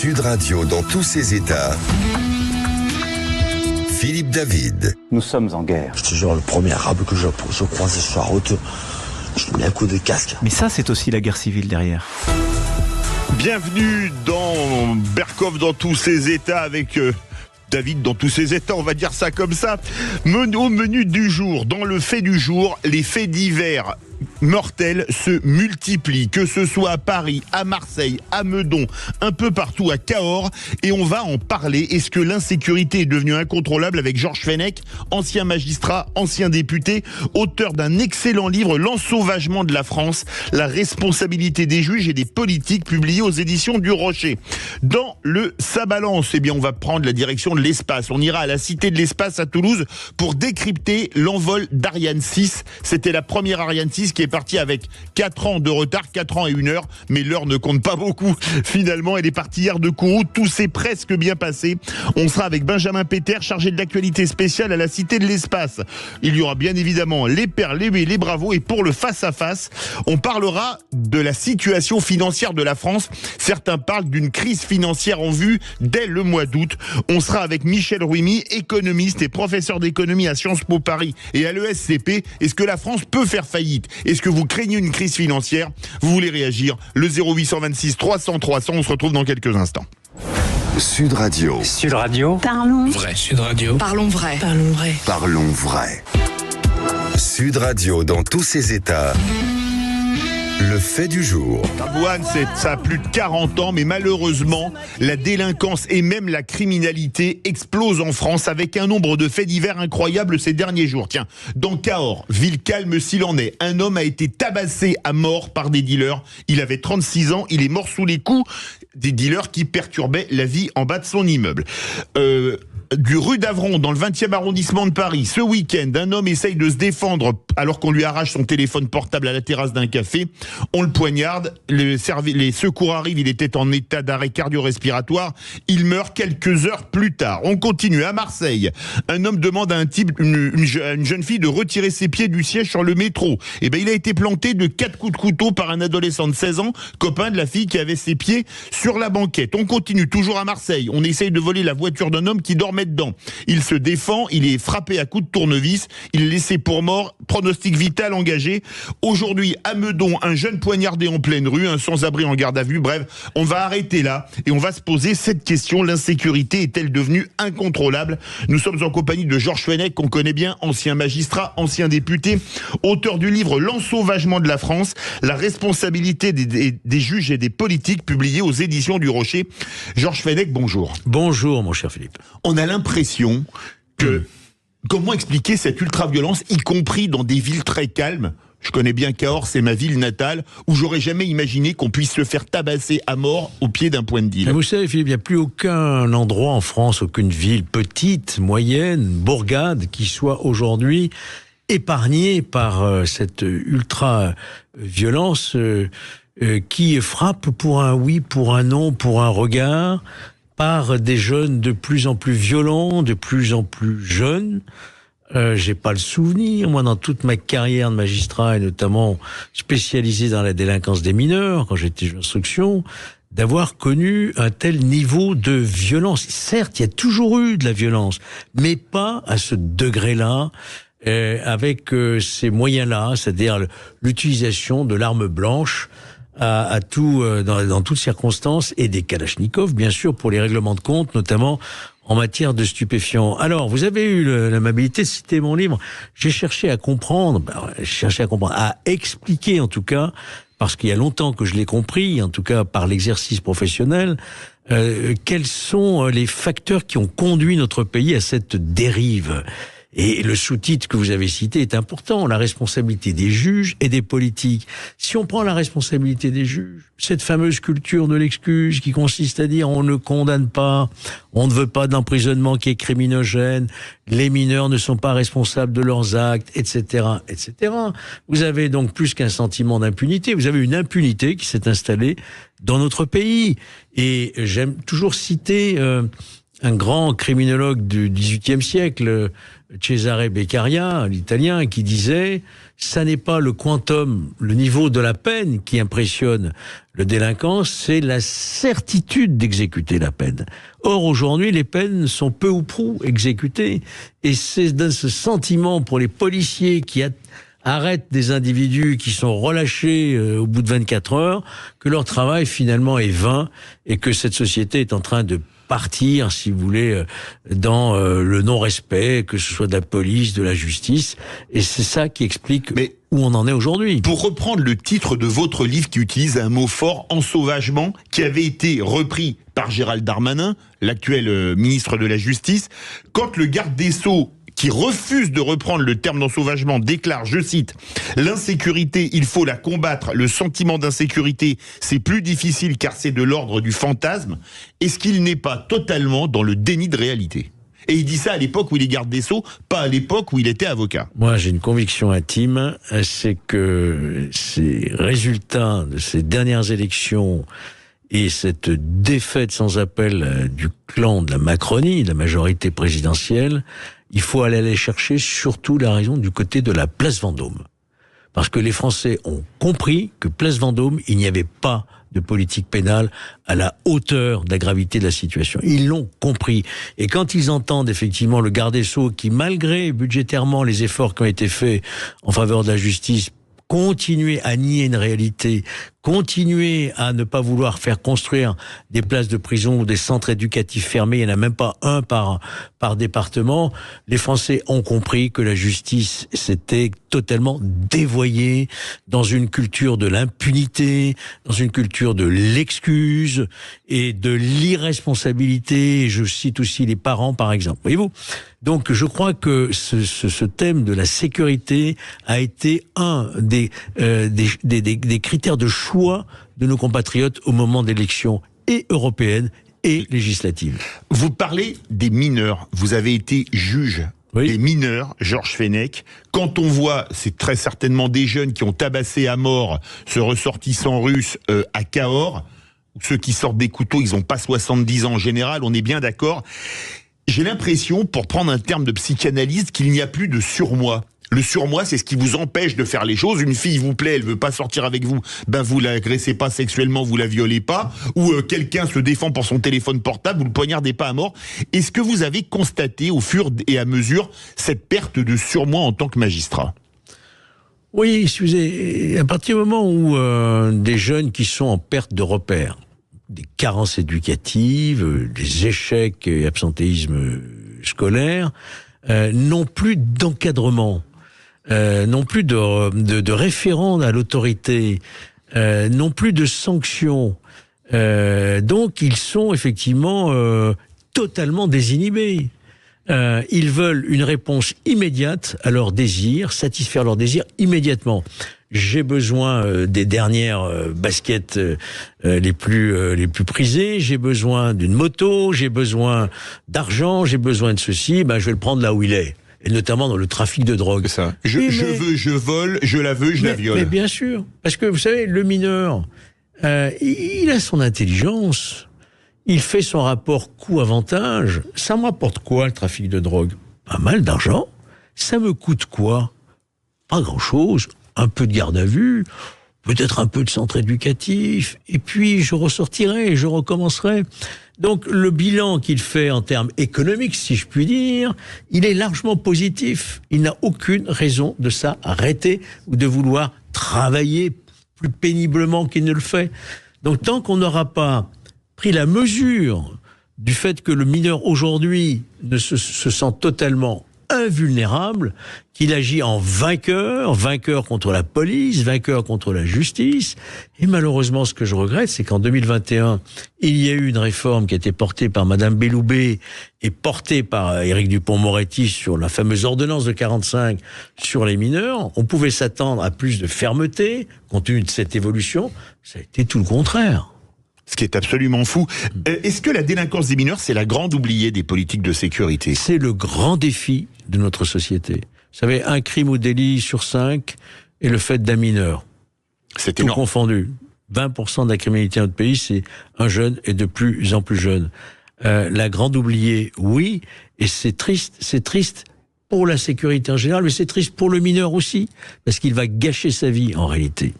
Sud Radio dans tous ses états. Philippe David. Nous sommes en guerre. Je te jure, le premier arabe que je croise sur la route, je lui mets un coup de casque. Mais ça, c'est aussi la guerre civile derrière. Bienvenue dans Berkov dans tous ses états avec David dans tous ses états, on va dire ça comme ça. Au menu du jour, dans le fait du jour, les faits divers mortels se multiplient, que ce soit à Paris, à Marseille, à Meudon, un peu partout, à Cahors, et on va en parler. Est-ce que l'insécurité est devenue incontrôlable avec Georges Fenech, ancien magistrat, ancien député, auteur d'un excellent livre, L'ensauvagement de la France, la responsabilité des juges et des politiques, publié aux éditions du Rocher. Dans le Ça balance, eh bien on va prendre la direction de l'espace. On ira à la Cité de l'espace à Toulouse pour décrypter l'envol d'Ariane 6. C'était la première Ariane 6 qui est partie avec 4 ans de retard, 4 ans et 1 heure, mais l'heure ne compte pas beaucoup. Finalement, elle est partie hier de Kourou, tout s'est presque bien passé. On sera avec Benjamin Péter, chargé de l'actualité spéciale à la Cité de l'Espace. Il y aura bien évidemment les perles, les bravos, et pour le face-à-face, on parlera de la situation financière de la France. Certains parlent d'une crise financière en vue dès le mois d'août. On sera avec Michel Rouimi, économiste et professeur d'économie à Sciences Po Paris et à l'ESCP. Est-ce que la France peut faire faillite ? Est-ce que vous craignez une crise financière ? Vous voulez réagir ? Le 0826 300 300, on se retrouve dans quelques instants. Sud Radio. Sud Radio. Parlons Vrai. Sud Radio. Parlons vrai. Parlons vrai. Parlons vrai. Sud Radio dans tous ses états. Le fait du jour. Wuhan, ça a plus de 40 ans, mais malheureusement, la délinquance et même la criminalité explosent en France avec un nombre de faits divers incroyables ces derniers jours. Tiens, dans Cahors, ville calme s'il en est, un homme a été tabassé à mort par des dealers. Il avait 36 ans, il est mort sous les coups des dealers qui perturbaient la vie en bas de son immeuble. Du rue d'Avron, dans le 20e arrondissement de Paris, ce week-end, un homme essaye de se défendre alors qu'on lui arrache son téléphone portable à la terrasse d'un café. On le poignarde, les secours arrivent, il était en état d'arrêt cardio-respiratoire. Il meurt quelques heures plus tard. On continue à Marseille. Un homme demande à un type, une jeune fille de retirer ses pieds du siège sur le métro. Et ben, il a été planté de 4 coups de couteau par un adolescent de 16 ans, copain de la fille qui avait ses pieds sur la banquette. On continue toujours à Marseille. On essaye de voler la voiture d'un homme qui dormait dedans. Il se défend, il est frappé à coups de tournevis, il est laissé pour mort, pronostic vital engagé. Aujourd'hui, à Meudon, un jeune poignardé en pleine rue, un sans-abri en garde à vue. Bref, on va arrêter là et on va se poser cette question: l'insécurité est-elle devenue incontrôlable ? Nous sommes en compagnie de Georges Fenech, qu'on connaît bien, ancien magistrat, ancien député, auteur du livre L'ensauvagement de la France, la responsabilité des juges et des politiques, publié aux éditions du Rocher. Georges Fenech, bonjour. Bonjour, mon cher Philippe. On a l'impression que... Comment expliquer cette ultra-violence, y compris dans des villes très calmes ? Je connais bien Cahors, c'est ma ville natale, où j'aurais jamais imaginé qu'on puisse se faire tabasser à mort au pied d'un point de deal. Mais vous savez, Philippe, il n'y a plus aucun endroit en France, aucune ville petite, moyenne, bourgade, qui soit aujourd'hui épargnée par cette ultra-violence qui frappe pour un oui, pour un non, pour un regard, par des jeunes de plus en plus violents, de plus en plus jeunes. J'ai pas le souvenir, moi, dans toute ma carrière de magistrat, et notamment spécialisé dans la délinquance des mineurs, quand j'étais juge d'instruction, d'avoir connu un tel niveau de violence. Certes, il y a toujours eu de la violence, mais pas à ce degré-là, avec ces moyens-là, c'est-à-dire l'utilisation de l'arme blanche à tout, dans toutes circonstances, et des kalachnikovs, bien sûr, pour les règlements de compte, notamment en matière de stupéfiants. Alors, vous avez eu l'amabilité de citer mon livre. J'ai cherché à comprendre, à expliquer en tout cas, parce qu'il y a longtemps que je l'ai compris, en tout cas par l'exercice professionnel, quels sont les facteurs qui ont conduit notre pays à cette dérive. Et le sous-titre que vous avez cité est important, la responsabilité des juges et des politiques. Si on prend la responsabilité des juges, cette fameuse culture de l'excuse qui consiste à dire on ne condamne pas, on ne veut pas d'emprisonnement qui est criminogène, les mineurs ne sont pas responsables de leurs actes, etc., etc. Vous avez donc plus qu'un sentiment d'impunité, vous avez une impunité qui s'est installée dans notre pays. Et j'aime toujours citer un grand criminologue du XVIIIe siècle, Cesare Beccaria, l'italien, qui disait « ça n'est pas le quantum, le niveau de la peine qui impressionne le délinquant, c'est la certitude d'exécuter la peine ». Or, aujourd'hui, les peines sont peu ou prou exécutées. Et c'est dans ce sentiment pour les policiers qui arrêtent des individus qui sont relâchés au bout de 24 heures que leur travail, finalement, est vain et que cette société est en train de partir, si vous voulez, dans le non-respect, que ce soit de la police, de la justice. Et c'est ça qui explique où on en est aujourd'hui. Pour reprendre le titre de votre livre qui utilise un mot fort, ensauvagement, qui avait été repris par Gérald Darmanin, l'actuel ministre de la Justice, quand le garde des Sceaux, qui refuse de reprendre le terme d'ensauvagement, déclare, je cite, « L'insécurité, il faut la combattre. Le sentiment d'insécurité, c'est plus difficile car c'est de l'ordre du fantasme. » Est-ce qu'il n'est pas totalement dans le déni de réalité ? Et il dit ça à l'époque où il est garde des Sceaux, pas à l'époque où il était avocat. Moi, j'ai une conviction intime, c'est que ces résultats de ces dernières élections et cette défaite sans appel du clan de la Macronie, de la majorité présidentielle, il faut aller chercher surtout la raison du côté de la place Vendôme. Parce que les Français ont compris que place Vendôme, il n'y avait pas de politique pénale à la hauteur de la gravité de la situation. Ils l'ont compris. Et quand ils entendent effectivement le garde des Sceaux qui, malgré budgétairement les efforts qui ont été faits en faveur de la justice, continuer à nier une réalité, continuer à ne pas vouloir faire construire des places de prison ou des centres éducatifs fermés, il n'y en a même pas un par département, les Français ont compris que la justice s'était totalement dévoyée dans une culture de l'impunité, dans une culture de l'excuse et de l'irresponsabilité. Je cite aussi les parents, par exemple. Voyez-vous ? Donc, je crois que ce thème de la sécurité a été un des critères de choix de nos compatriotes au moment d'élections et européennes et législatives. Vous parlez des mineurs. Vous avez été juge des mineurs, Georges Fenech. Quand on voit, c'est très certainement des jeunes qui ont tabassé à mort ce ressortissant russe à Cahors. Ceux qui sortent des couteaux, ils n'ont pas 70 ans en général, on est bien d'accord. J'ai l'impression, pour prendre un terme de psychanalyste, qu'il n'y a plus de surmoi. Le surmoi, c'est ce qui vous empêche de faire les choses. Une fille vous plaît, elle veut pas sortir avec vous, ben vous l'agressez pas sexuellement, vous la violez pas, ou quelqu'un se défend pour son téléphone portable, vous le poignardez pas à mort. Est-ce que vous avez constaté au fur et à mesure cette perte de surmoi en tant que magistrat ? Oui, excusez, à partir du moment où des jeunes qui sont en perte de repères, des carences éducatives, des échecs et absentéisme scolaire, n'ont plus d'encadrement, n'ont plus de référent à l'autorité, n'ont plus de sanctions. Donc ils sont effectivement totalement désinhibés. Ils veulent une réponse immédiate à leurs désirs, satisfaire leurs désirs immédiatement. J'ai besoin des dernières baskets les plus prisées, j'ai besoin d'une moto, j'ai besoin d'argent, j'ai besoin de ceci, ben je vais le prendre là où il est. Et notamment dans le trafic de drogue. C'est ça. Je veux, je vole, je la veux, je la viole. Mais bien sûr. Parce que vous savez, le mineur, il a son intelligence. Il fait son rapport coût-avantage. Ça me rapporte quoi, le trafic de drogue ? Pas mal d'argent. Ça me coûte quoi ? Pas grand-chose. Un peu de garde à vue, peut-être un peu de centre éducatif, et puis je ressortirai, je recommencerai. Donc le bilan qu'il fait en termes économiques, si je puis dire, il est largement positif. Il n'a aucune raison de s'arrêter ou de vouloir travailler plus péniblement qu'il ne le fait. Donc tant qu'on n'aura pas pris la mesure du fait que le mineur aujourd'hui se sent totalement invulnérable, qu'il agit en vainqueur contre la police, vainqueur contre la justice. Et malheureusement, ce que je regrette, c'est qu'en 2021, il y a eu une réforme qui a été portée par Madame Belloubet et portée par Éric Dupond-Moretti sur la fameuse ordonnance de 45 sur les mineurs. On pouvait s'attendre à plus de fermeté, compte tenu de cette évolution. Ça a été tout le contraire. Ce qui est absolument fou. Est-ce que la délinquance des mineurs, c'est la grande oubliée des politiques de sécurité ? C'est le grand défi de notre société. Vous savez, un crime ou délit sur 5 est le fait d'un mineur. C'est tout énorme. Confondu. 20% de la criminalité dans notre pays, c'est un jeune et de plus en plus jeune. La grande oubliée, oui, et c'est triste pour la sécurité en général, mais c'est triste pour le mineur aussi, parce qu'il va gâcher sa vie en réalité.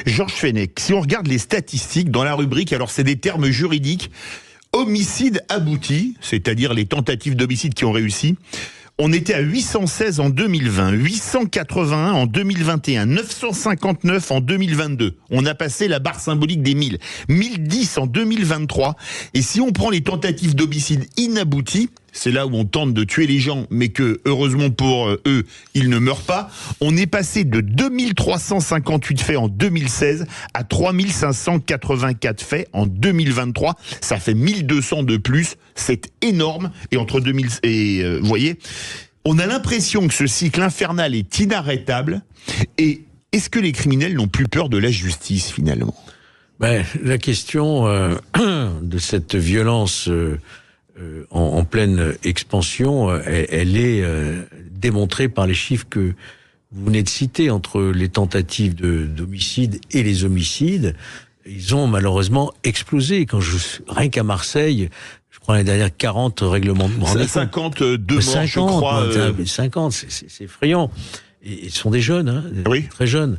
Georges Fenech, si on regarde les statistiques dans la rubrique, alors c'est des termes juridiques, homicide abouti, c'est-à-dire les tentatives d'homicide qui ont réussi, on était à 816 en 2020, 881 en 2021, 959 en 2022. On a passé la barre symbolique des 1000. 1010 en 2023. Et si on prend les tentatives d'homicide inabouties, c'est là où on tente de tuer les gens, mais que, heureusement pour eux, ils ne meurent pas, on est passé de 2358 faits en 2016 à 3584 faits en 2023. Ça fait 1200 de plus. C'est énorme. Et entre 2000 et vous voyez, on a l'impression que ce cycle infernal est inarrêtable. Et est-ce que les criminels n'ont plus peur de la justice, finalement ? La question de cette violence en pleine expansion, elle est démontrée par les chiffres que vous venez de citer, entre les tentatives d'homicide et les homicides. Ils ont malheureusement explosé. Rien qu'à Marseille, je crois l'année dernière, 40 règlements de mort. 52 morts, je crois. 50, c'est effrayant. Et ils sont des jeunes, hein, oui. Très jeunes.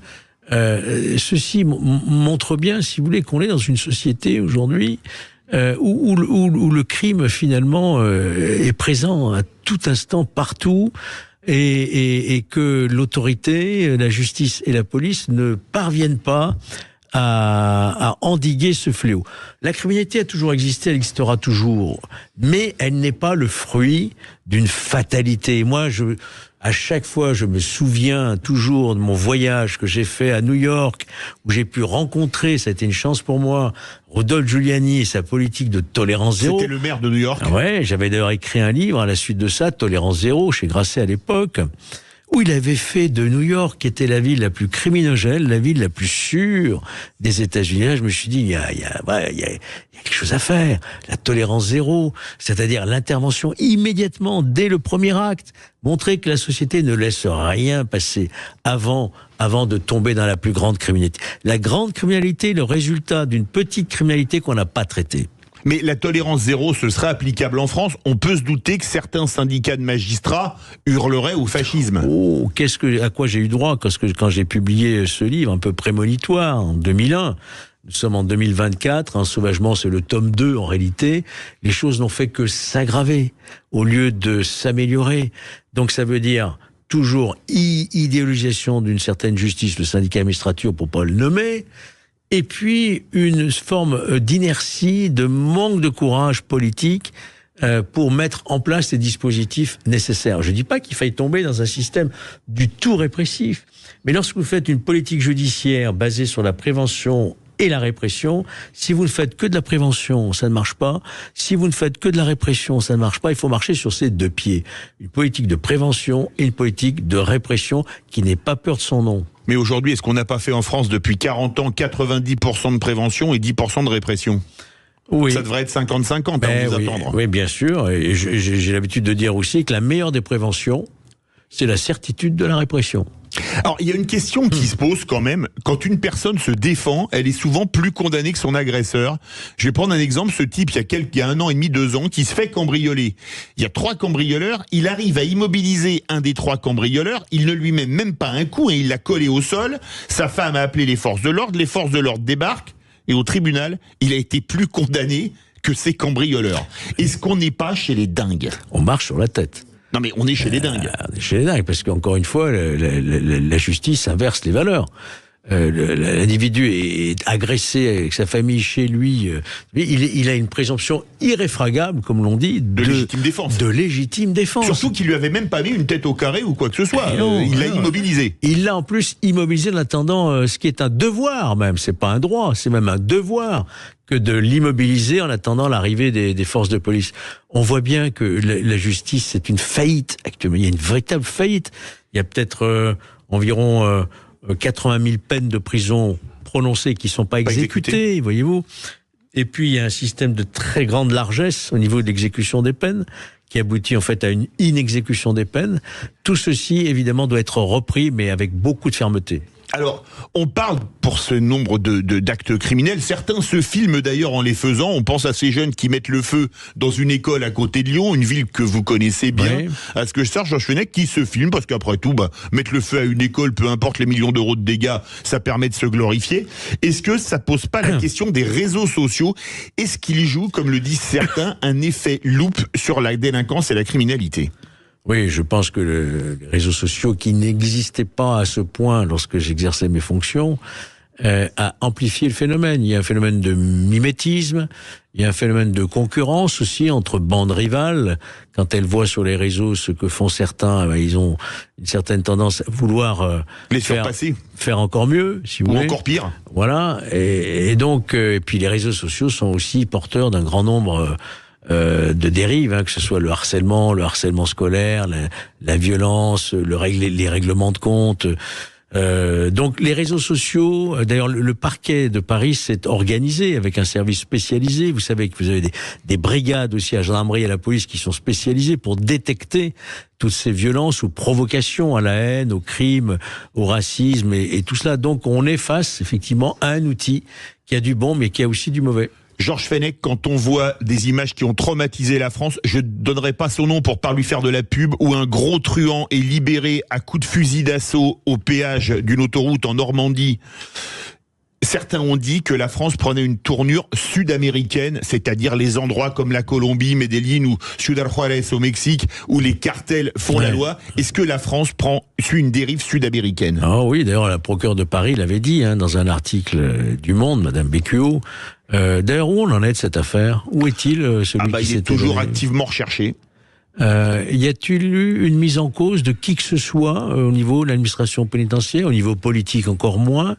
Ceci montre bien, si vous voulez, qu'on est dans une société aujourd'hui où le crime, finalement, est présent à tout instant, partout, et que l'autorité, la justice et la police ne parviennent pas à endiguer ce fléau. La criminalité a toujours existé, elle existera toujours, mais elle n'est pas le fruit d'une fatalité. Moi, à chaque fois, je me souviens toujours de mon voyage que j'ai fait à New York, où j'ai pu rencontrer, ça a été une chance pour moi, Rodolphe Giuliani et sa politique de tolérance zéro. C'était le maire de New York. Ouais, j'avais d'ailleurs écrit un livre à la suite de ça, Tolérance zéro, chez Grasset à l'époque, où il avait fait de New York, qui était la ville la plus criminogène, la ville la plus sûre des États-Unis. Là, je me suis dit, il y a quelque chose à faire. La tolérance zéro, c'est-à-dire l'intervention immédiatement, dès le premier acte. Montrer que la société ne laisse rien passer avant de tomber dans la plus grande criminalité. La grande criminalité est le résultat d'une petite criminalité qu'on n'a pas traitée. Mais la tolérance zéro, ce serait applicable en France. On peut se douter que certains syndicats de magistrats hurleraient au fascisme. Oh, à quoi j'ai eu droit quand j'ai publié ce livre un peu prémonitoire en 2001. Nous sommes en 2024, Sauvagement, c'est le tome 2 en réalité. Les choses n'ont fait que s'aggraver au lieu de s'améliorer. Donc ça veut dire toujours idéalisation d'une certaine justice, le syndicat administrature pour pas le nommer, et puis une forme d'inertie, de manque de courage politique pour mettre en place les dispositifs nécessaires. Je ne dis pas qu'il faille tomber dans un système du tout répressif, mais lorsque vous faites une politique judiciaire basée sur la prévention et la répression, si vous ne faites que de la prévention, ça ne marche pas. Si vous ne faites que de la répression, ça ne marche pas. Il faut marcher sur ces deux pieds. Une politique de prévention et une politique de répression qui n'ait pas peur de son nom. Mais aujourd'hui, est-ce qu'on n'a pas fait en France depuis 40 ans 90% de prévention et 10% de répression ? Oui. Ça devrait être 50-50 à vous attendre. Oui, bien sûr. Et j'ai l'habitude de dire aussi que la meilleure des préventions, c'est la certitude de la répression. Alors, il y a une question qui se pose quand même. Quand une personne se défend, elle est souvent plus condamnée que son agresseur. Je vais prendre un exemple. Ce type, il y a 1 an et demi, 2 ans, qui se fait cambrioler. Il y a 3 cambrioleurs. Il arrive à immobiliser un des 3 cambrioleurs. Il ne lui met même pas un coup et il l'a collé au sol. Sa femme a appelé les forces de l'ordre. Les forces de l'ordre débarquent. Et au tribunal, il a été plus condamné que ces cambrioleurs. Est-ce qu'on n'est pas chez les dingues ? On marche sur la tête. Non mais on est chez les dingues. On est chez les dingues, parce qu'encore une fois, la justice inverse les valeurs. L'individu est agressé avec sa famille chez lui. Il a une présomption irréfragable, comme l'on dit, de légitime défense. De légitime défense. Surtout qu'il lui avait même pas mis une tête au carré ou quoi que ce soit. Il l'a immobilisé. Il l'a en plus immobilisé en attendant ce qui est un devoir même. C'est pas un droit, c'est même un devoir que de l'immobiliser en attendant l'arrivée des forces de police. On voit bien que la justice, c'est une faillite actuellement. Il y a une véritable faillite. Il y a peut-être environ 80 000 peines de prison prononcées qui ne sont pas exécutées, voyez-vous. Et puis, il y a un système de très grande largesse au niveau de l'exécution des peines qui aboutit en fait à une inexécution des peines. Tout ceci, évidemment, doit être repris, mais avec beaucoup de fermeté. Alors, on parle pour ce nombre d'actes criminels. Certains se filment d'ailleurs en les faisant. On pense à ces jeunes qui mettent le feu dans une école à côté de Lyon, une ville que vous connaissez bien. Oui. À ce que je sache, Georges Fenech, qui se filme, parce qu'après tout, mettre le feu à une école, peu importe les millions d'euros de dégâts, ça permet de se glorifier. Est-ce que ça pose pas la question des réseaux sociaux? Est-ce qu'ils jouent, comme le disent certains, un effet loupe sur la délinquance et la criminalité? Oui, je pense que les réseaux sociaux, qui n'existaient pas à ce point lorsque j'exerçais mes fonctions, a amplifié le phénomène. Il y a un phénomène de mimétisme, il y a un phénomène de concurrence aussi entre bandes rivales. Quand elles voient sur les réseaux ce que font certains, ils ont une certaine tendance à vouloir les surpasser, faire encore mieux, si vous voulez. Ou encore pire. Voilà. Et donc, et puis les réseaux sociaux sont aussi porteurs d'un grand nombre de dérives, que ce soit le harcèlement scolaire, la violence, les règlements de compte. Donc les réseaux sociaux, d'ailleurs le parquet de Paris s'est organisé avec un service spécialisé. Vous savez que vous avez des brigades aussi à la gendarmerie et à la police qui sont spécialisées pour détecter toutes ces violences ou provocations à la haine, au crime, au racisme et tout cela. Donc on est face effectivement à un outil qui a du bon mais qui a aussi du mauvais. Georges Fenech, quand on voit des images qui ont traumatisé la France, je ne donnerai pas son nom pour pas lui faire de la pub, où un gros truand est libéré à coups de fusil d'assaut au péage d'une autoroute en Normandie. Certains ont dit que la France prenait une tournure sud-américaine, c'est-à-dire les endroits comme la Colombie, Medellín ou Ciudad Juárez au Mexique, où les cartels font la loi. Est-ce que la France suit une dérive sud-américaine? Ah oui, d'ailleurs la procureure de Paris l'avait dit dans un article du Monde, Madame Bécuot. D'ailleurs, où on en est de cette affaire? Où est-il celui qui il est toujours activement recherché. Y a-t-il eu une mise en cause de qui que ce soit au niveau de l'administration pénitentiaire, au niveau politique encore moins?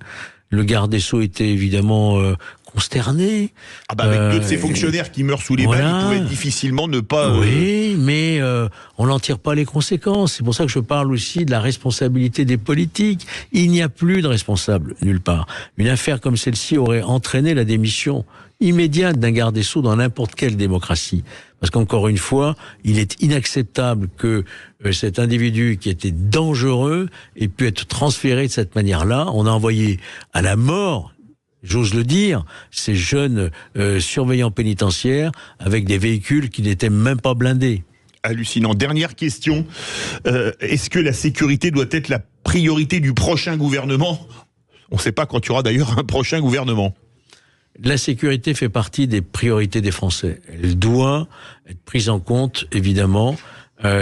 Le garde des Sceaux était évidemment consterné. Avec deux de ces fonctionnaires qui meurent sous les balles, il pouvait difficilement ne pas... Oui, mais on n'en tire pas les conséquences. C'est pour ça que je parle aussi de la responsabilité des politiques. Il n'y a plus de responsable nulle part. Une affaire comme celle-ci aurait entraîné la démission immédiate d'un garde des Sceaux dans n'importe quelle démocratie. Parce qu'encore une fois, il est inacceptable que cet individu qui était dangereux ait pu être transféré de cette manière-là. On a envoyé à la mort, j'ose le dire, ces jeunes surveillants pénitentiaires avec des véhicules qui n'étaient même pas blindés. Hallucinant. Dernière question. Est-ce que la sécurité doit être la priorité du prochain gouvernement? On ne sait pas quand il y aura d'ailleurs un prochain gouvernement. La sécurité fait partie des priorités des Français. Elle doit être prise en compte, évidemment.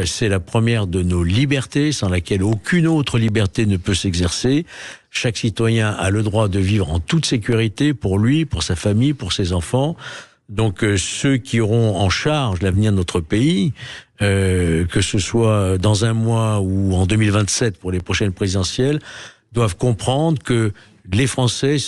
C'est la première de nos libertés, sans laquelle aucune autre liberté ne peut s'exercer. Chaque citoyen a le droit de vivre en toute sécurité pour lui, pour sa famille, pour ses enfants. Donc ceux qui auront en charge l'avenir de notre pays, que ce soit dans un mois ou en 2027 pour les prochaines présidentielles, doivent comprendre que les Français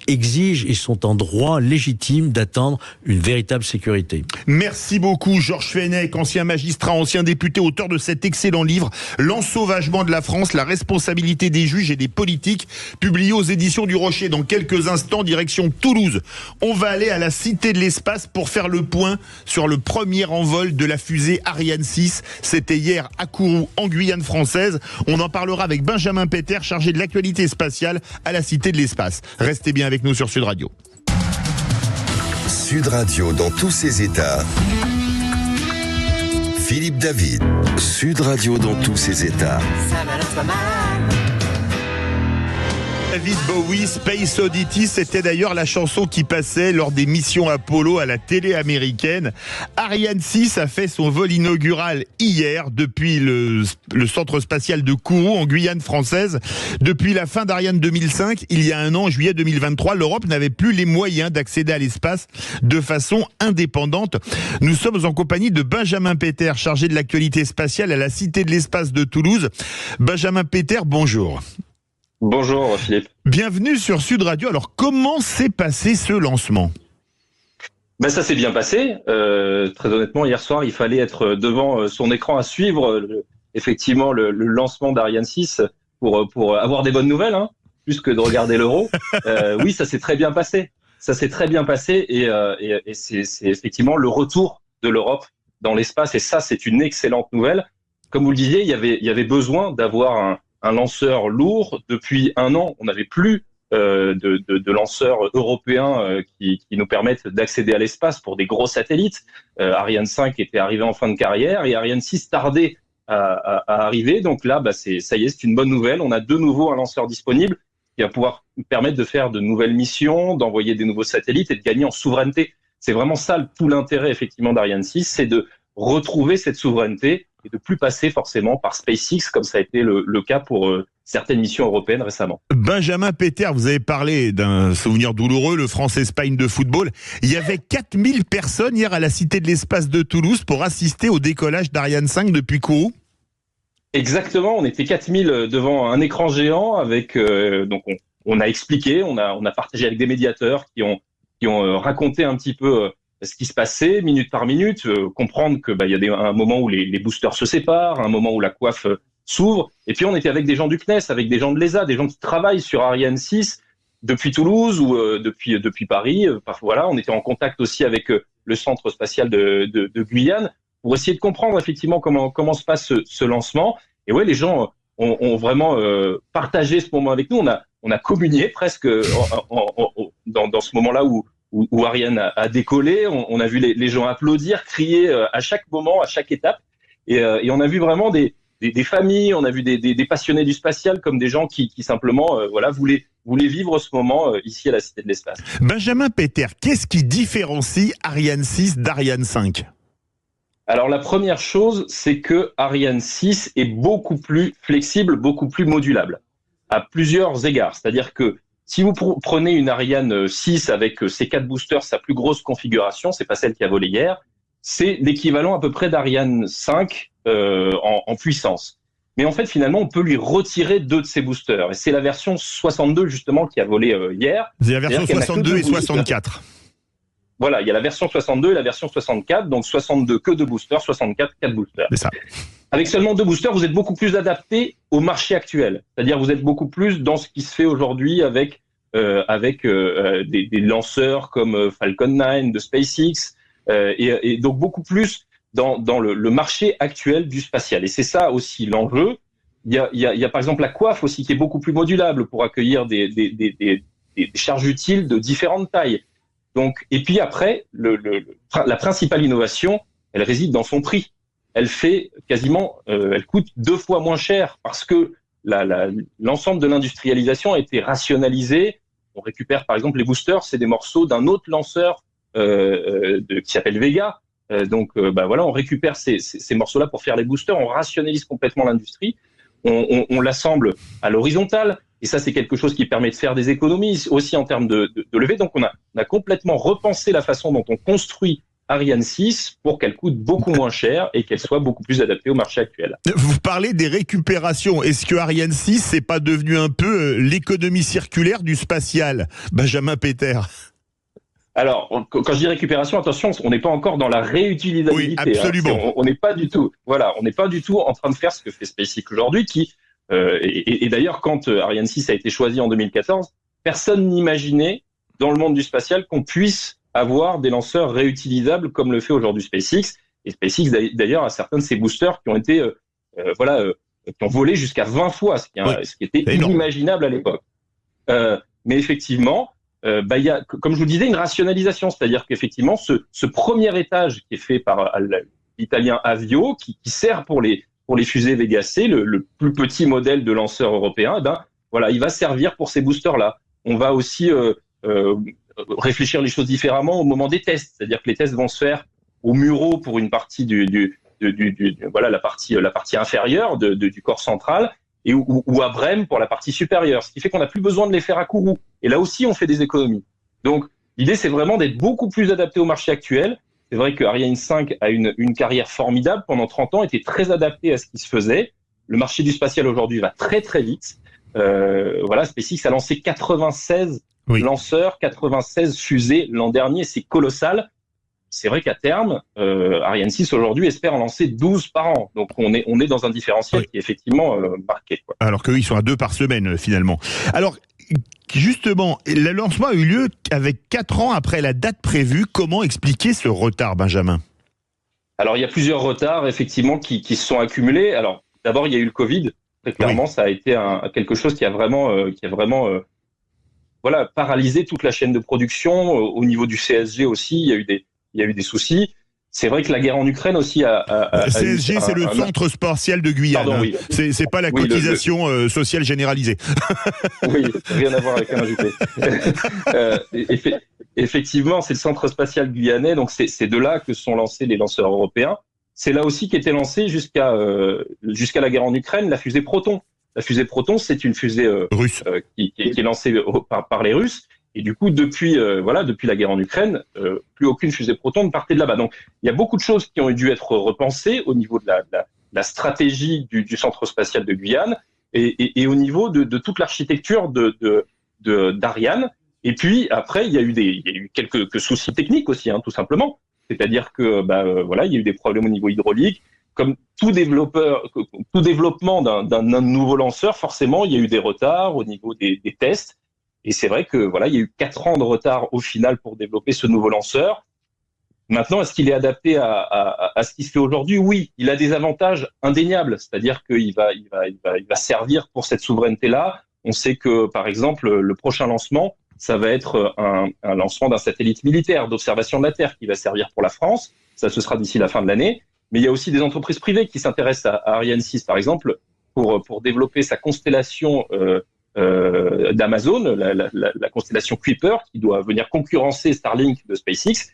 exigent et sont en droit légitime d'attendre une véritable sécurité. Merci beaucoup Georges Fenech, ancien magistrat, ancien député, auteur de cet excellent livre « L'ensauvagement de la France, la responsabilité des juges et des politiques », publié aux éditions du Rocher. Dans quelques instants, direction Toulouse. On va aller à la Cité de l'Espace pour faire le point sur le premier envol de la fusée Ariane 6. C'était hier à Kourou, en Guyane française. On en parlera avec Benjamin Péter, chargé de l'actualité spatiale à la Cité de l'Espace. Restez bien avec nous sur Sud Radio. Sud Radio dans tous ses états. Philippe David. Sud Radio dans tous ses états. David Bowie, Space Oddity, c'était d'ailleurs la chanson qui passait lors des missions Apollo à la télé américaine. Ariane 6 a fait son vol inaugural hier depuis le centre spatial de Kourou en Guyane française. Depuis la fin d'Ariane 2005, il y a un an, en juillet 2023, l'Europe n'avait plus les moyens d'accéder à l'espace de façon indépendante. Nous sommes en compagnie de Benjamin Péter, chargé de l'actualité spatiale à la Cité de l'Espace de Toulouse. Benjamin Péter, bonjour. Bonjour Philippe. Bienvenue sur Sud Radio. Alors comment s'est passé ce lancement ? Ça s'est bien passé. Très honnêtement, hier soir, il fallait être devant son écran à suivre effectivement le lancement d'Ariane 6 pour avoir des bonnes nouvelles, plus que de regarder l'Euro. Oui, ça s'est très bien passé. Ça s'est très bien passé et c'est effectivement le retour de l'Europe dans l'espace et ça, c'est une excellente nouvelle. Comme vous le disiez, il y avait besoin d'avoir un lanceur lourd. Depuis un an, on n'avait plus de lanceurs européens qui nous permettent d'accéder à l'espace pour des gros satellites. Ariane 5 était arrivé en fin de carrière et Ariane 6 tardait à arriver. Donc là, ça y est, c'est une bonne nouvelle. On a de nouveau un lanceur disponible qui va pouvoir permettre de faire de nouvelles missions, d'envoyer des nouveaux satellites et de gagner en souveraineté. C'est vraiment ça tout l'intérêt effectivement d'Ariane 6, c'est de retrouver cette souveraineté et de plus passer forcément par SpaceX comme ça a été le cas pour certaines missions européennes récemment. Benjamin Péter, vous avez parlé d'un souvenir douloureux, le France-Espagne de football. Il y avait 4000 personnes hier à la Cité de l'Espace de Toulouse pour assister au décollage d'Ariane 5 depuis Kourou. Exactement, on était 4000 devant un écran géant avec donc on a expliqué, on a partagé avec des médiateurs qui ont raconté un petit peu ce qui se passait minute par minute, comprendre que il y a un moment où les boosters se séparent, un moment où la coiffe s'ouvre, et puis on était avec des gens du CNES, avec des gens de l'ESA, des gens qui travaillent sur Ariane 6 depuis Toulouse ou depuis Paris. Voilà, on était en contact aussi avec le centre spatial de Guyane pour essayer de comprendre effectivement comment se passe ce lancement. Et ouais, les gens ont vraiment partagé ce moment avec nous. On a communié presque dans ce moment-là où Ariane a décollé. On a vu les gens applaudir, crier à chaque moment, à chaque étape. Et on a vu vraiment des familles, on a vu des passionnés du spatial comme des gens qui simplement voulaient vivre ce moment ici à la Cité de l'Espace. Benjamin Péter, qu'est-ce qui différencie Ariane 6 d'Ariane 5 ? Alors la première chose, c'est que Ariane 6 est beaucoup plus flexible, beaucoup plus modulable à plusieurs égards. C'est-à-dire que si vous prenez une Ariane 6 avec ses 4 boosters, sa plus grosse configuration, c'est pas celle qui a volé hier, c'est l'équivalent à peu près d'Ariane 5 en puissance. Mais en fait, finalement, on peut lui retirer 2 de ses boosters. Et c'est la version 62 justement qui a volé hier. C'est la version 62 et 64. Voilà, il y a la version 62 et la version 64, donc 62 que 2 boosters, 64 4 boosters. C'est ça. Avec seulement 2 boosters, vous êtes beaucoup plus adapté au marché actuel. C'est-à-dire vous êtes beaucoup plus dans ce qui se fait aujourd'hui avec des lanceurs comme Falcon 9 de SpaceX et donc beaucoup plus dans le marché actuel du spatial. Et c'est ça aussi l'enjeu. Il y a par exemple la coiffe aussi qui est beaucoup plus modulable pour accueillir des charges utiles de différentes tailles. Donc, et puis après, la principale innovation, elle réside dans son prix. Elle fait elle coûte 2 fois moins cher parce que l'ensemble de l'industrialisation a été rationalisé. On récupère par exemple les boosters, c'est des morceaux d'un autre lanceur qui s'appelle Vega. On récupère ces morceaux-là pour faire les boosters. On rationalise complètement l'industrie. On l'assemble à l'horizontale. Et ça, c'est quelque chose qui permet de faire des économies aussi en termes de levée. Donc, on a complètement repensé la façon dont on construit Ariane 6 pour qu'elle coûte beaucoup moins cher et qu'elle soit beaucoup plus adaptée au marché actuel. Vous parlez des récupérations. Est-ce que Ariane 6, c'est pas devenu un peu l'économie circulaire du spatial, Benjamin Péter ? Alors, quand je dis récupération, attention, on n'est pas encore dans la réutilisabilité. Oui, absolument. On n'est pas du tout en train de faire ce que fait SpaceX aujourd'hui, et d'ailleurs, quand Ariane 6 a été choisi en 2014, personne n'imaginait dans le monde du spatial qu'on puisse avoir des lanceurs réutilisables comme le fait aujourd'hui SpaceX. Et SpaceX d'ailleurs a certains de ses boosters qui ont été qui ont volé jusqu'à 20 fois, ce qui était inimaginable à l'époque. Mais effectivement, il y a, comme je vous disais, une rationalisation, c'est-à-dire qu'effectivement, ce premier étage qui est fait par l'italien Avio, qui sert pour les fusées Vega C, le plus petit modèle de lanceur européen, il va servir pour ces boosters-là. On va aussi réfléchir les choses différemment au moment des tests, c'est-à-dire que les tests vont se faire au Muro pour une partie la partie inférieure du corps central, ou à Brême pour la partie supérieure, ce qui fait qu'on n'a plus besoin de les faire à Kourou. Et là aussi, on fait des économies. Donc, l'idée, c'est vraiment d'être beaucoup plus adapté au marché actuel. C'est vrai que Ariane 5 a une carrière formidable pendant 30 ans, était très adapté à ce qui se faisait. Le marché du spatial aujourd'hui va très très vite. SpaceX a lancé 96 lanceurs, 96 fusées l'an dernier, c'est colossal. C'est vrai qu'à terme, Ariane 6 aujourd'hui espère en lancer 12 par an. Donc on est dans un différentiel qui est effectivement marqué. Alors qu'eux, ils sont à 2 par semaine finalement. Alors justement, le lancement a eu lieu avec 4 ans après la date prévue. Comment expliquer ce retard, Benjamin ? Alors il y a plusieurs retards effectivement qui se sont accumulés. Alors d'abord il y a eu le Covid. Très clairement, ça a été quelque chose qui a vraiment paralysé toute la chaîne de production. Au niveau du CSG aussi, il y a eu des soucis. C'est vrai que la guerre en Ukraine aussi CSG, c'est le centre spatial de Guyane. Pardon, oui. C'est pas la cotisation sociale généralisée. Oui, rien à voir avec un JP. Effectivement, c'est le centre spatial guyanais, donc c'est de là que sont lancés les lanceurs européens. C'est là aussi qu'était lancée jusqu'à la guerre en Ukraine la fusée Proton. La fusée Proton, c'est une fusée russe qui est lancée par les Russes. Et du coup, depuis la guerre en Ukraine, plus aucune fusée Proton ne partait de là-bas. Donc, il y a beaucoup de choses qui ont dû être repensées au niveau de la stratégie du centre spatial de Guyane et au niveau de toute l'architecture d'Ariane. Et puis après, il y a eu quelques soucis techniques aussi, tout simplement. C'est-à-dire que il y a eu des problèmes au niveau hydraulique. Comme tout développement d'un nouveau lanceur, forcément, il y a eu des retards au niveau des tests. Et c'est vrai que il y a eu 4 ans de retard au final pour développer ce nouveau lanceur. Maintenant, est-ce qu'il est adapté à ce qui se fait aujourd'hui ? Oui, il a des avantages indéniables, c'est-à-dire qu'il va servir pour cette souveraineté-là. On sait que, par exemple, le prochain lancement, ça va être un lancement d'un satellite militaire d'observation de la Terre qui va servir pour la France. Ça, ce sera d'ici la fin de l'année. Mais il y a aussi des entreprises privées qui s'intéressent à Ariane 6, par exemple, pour développer sa constellation d'Amazon, la constellation Kuiper, qui doit venir concurrencer Starlink de SpaceX.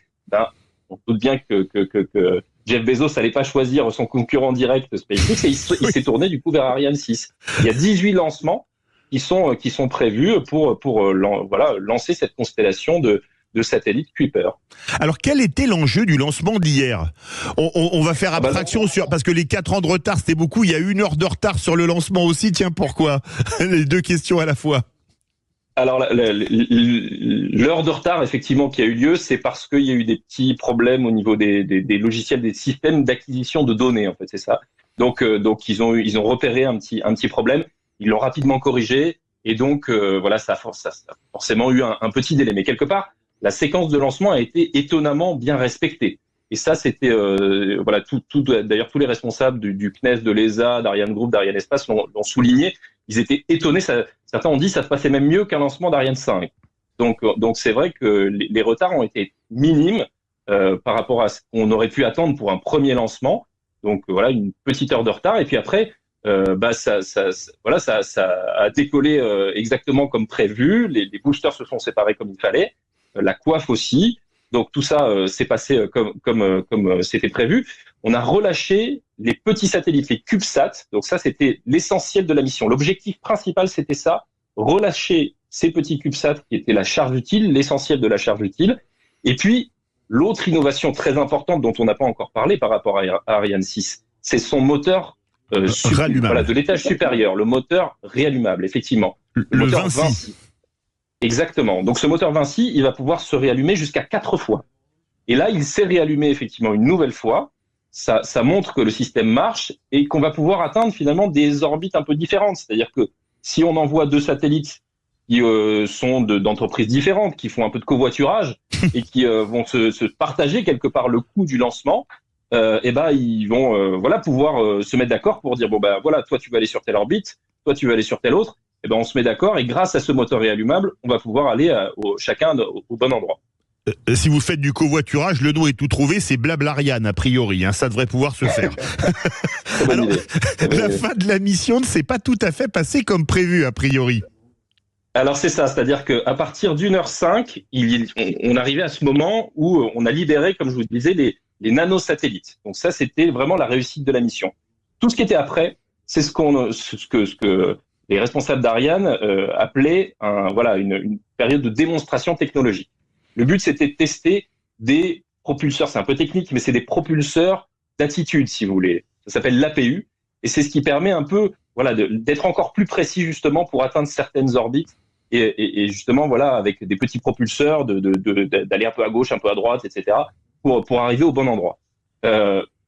On doute bien que Jeff Bezos n'allait pas choisir son concurrent direct SpaceX et il s'est tourné du coup vers Ariane 6. Il y a 18 lancements qui sont prévus pour lancer cette constellation de satellites Kuiper. Alors, quel était l'enjeu du lancement d'hier ? On va faire abstraction parce que les 4 ans de retard, c'était beaucoup. Il y a 1 heure de retard sur le lancement aussi. Tiens, pourquoi ? Les 2 questions à la fois. Alors, l'heure de retard, effectivement, qui a eu lieu, c'est parce qu'il y a eu des petits problèmes au niveau des logiciels, des systèmes d'acquisition de données, en fait, c'est ça. Donc ils ont repéré un petit problème. Ils l'ont rapidement corrigé. Et donc, ça a forcément eu un petit délai. Mais quelque part, la séquence de lancement a été étonnamment bien respectée. Et ça, c'était d'ailleurs tous les responsables du CNES, de l'ESA, d'Ariane Group, d'Ariane Espace l'ont souligné. Ils étaient étonnés. Certains ont dit que ça se passait même mieux qu'un lancement d'Ariane 5. Donc c'est vrai que les retards ont été minimes par rapport à ce qu'on aurait pu attendre pour un premier lancement. Donc une petite heure de retard. Et puis après, ça a décollé exactement comme prévu. Les boosters se sont séparés comme il fallait. La coiffe aussi. Donc tout ça s'est passé comme c'était prévu. On a relâché les petits satellites, les CubeSats. Donc ça, c'était l'essentiel de la mission. L'objectif principal, c'était ça, relâcher ces petits CubeSats qui étaient la charge utile, l'essentiel de la charge utile. Et puis, l'autre innovation très importante dont on n'a pas encore parlé par rapport à Ariane 6, c'est son moteur de l'étage supérieur, le moteur réallumable, effectivement. Le moteur Vinci. Exactement. Donc ce moteur Vinci, il va pouvoir se réallumer jusqu'à 4 fois. Et là, il s'est réallumé effectivement une nouvelle fois. Ça montre que le système marche et qu'on va pouvoir atteindre finalement des orbites un peu différentes. C'est-à-dire que si on envoie 2 satellites qui sont d'entreprises différentes, qui font un peu de covoiturage et qui vont se partager quelque part le coût du lancement, ils vont pouvoir se mettre d'accord pour dire toi tu vas aller sur telle orbite, toi tu vas aller sur telle autre. On se met d'accord et grâce à ce moteur réallumable, on va pouvoir aller chacun au bon endroit. Si vous faites du covoiturage, le nom est tout trouvé, c'est Blablariane a priori, ça devrait pouvoir se faire. Alors, la fin de la mission ne s'est pas tout à fait passée comme prévu a priori. Alors c'est ça, c'est-à-dire qu'à partir d'1h05, on arrivait à ce moment où on a libéré, comme je vous disais, les nanosatellites. Donc ça, c'était vraiment la réussite de la mission. Tout ce qui était après, c'est ce que les responsables d'Ariane appelaient une période de démonstration technologique. Le but, c'était de tester des propulseurs, c'est un peu technique, mais c'est des propulseurs d'attitude, si vous voulez. Ça s'appelle l'APU, et c'est ce qui permet un peu d'être encore plus précis, justement, pour atteindre certaines orbites, et justement, avec des petits propulseurs, d'aller un peu à gauche, un peu à droite, etc., pour arriver au bon endroit.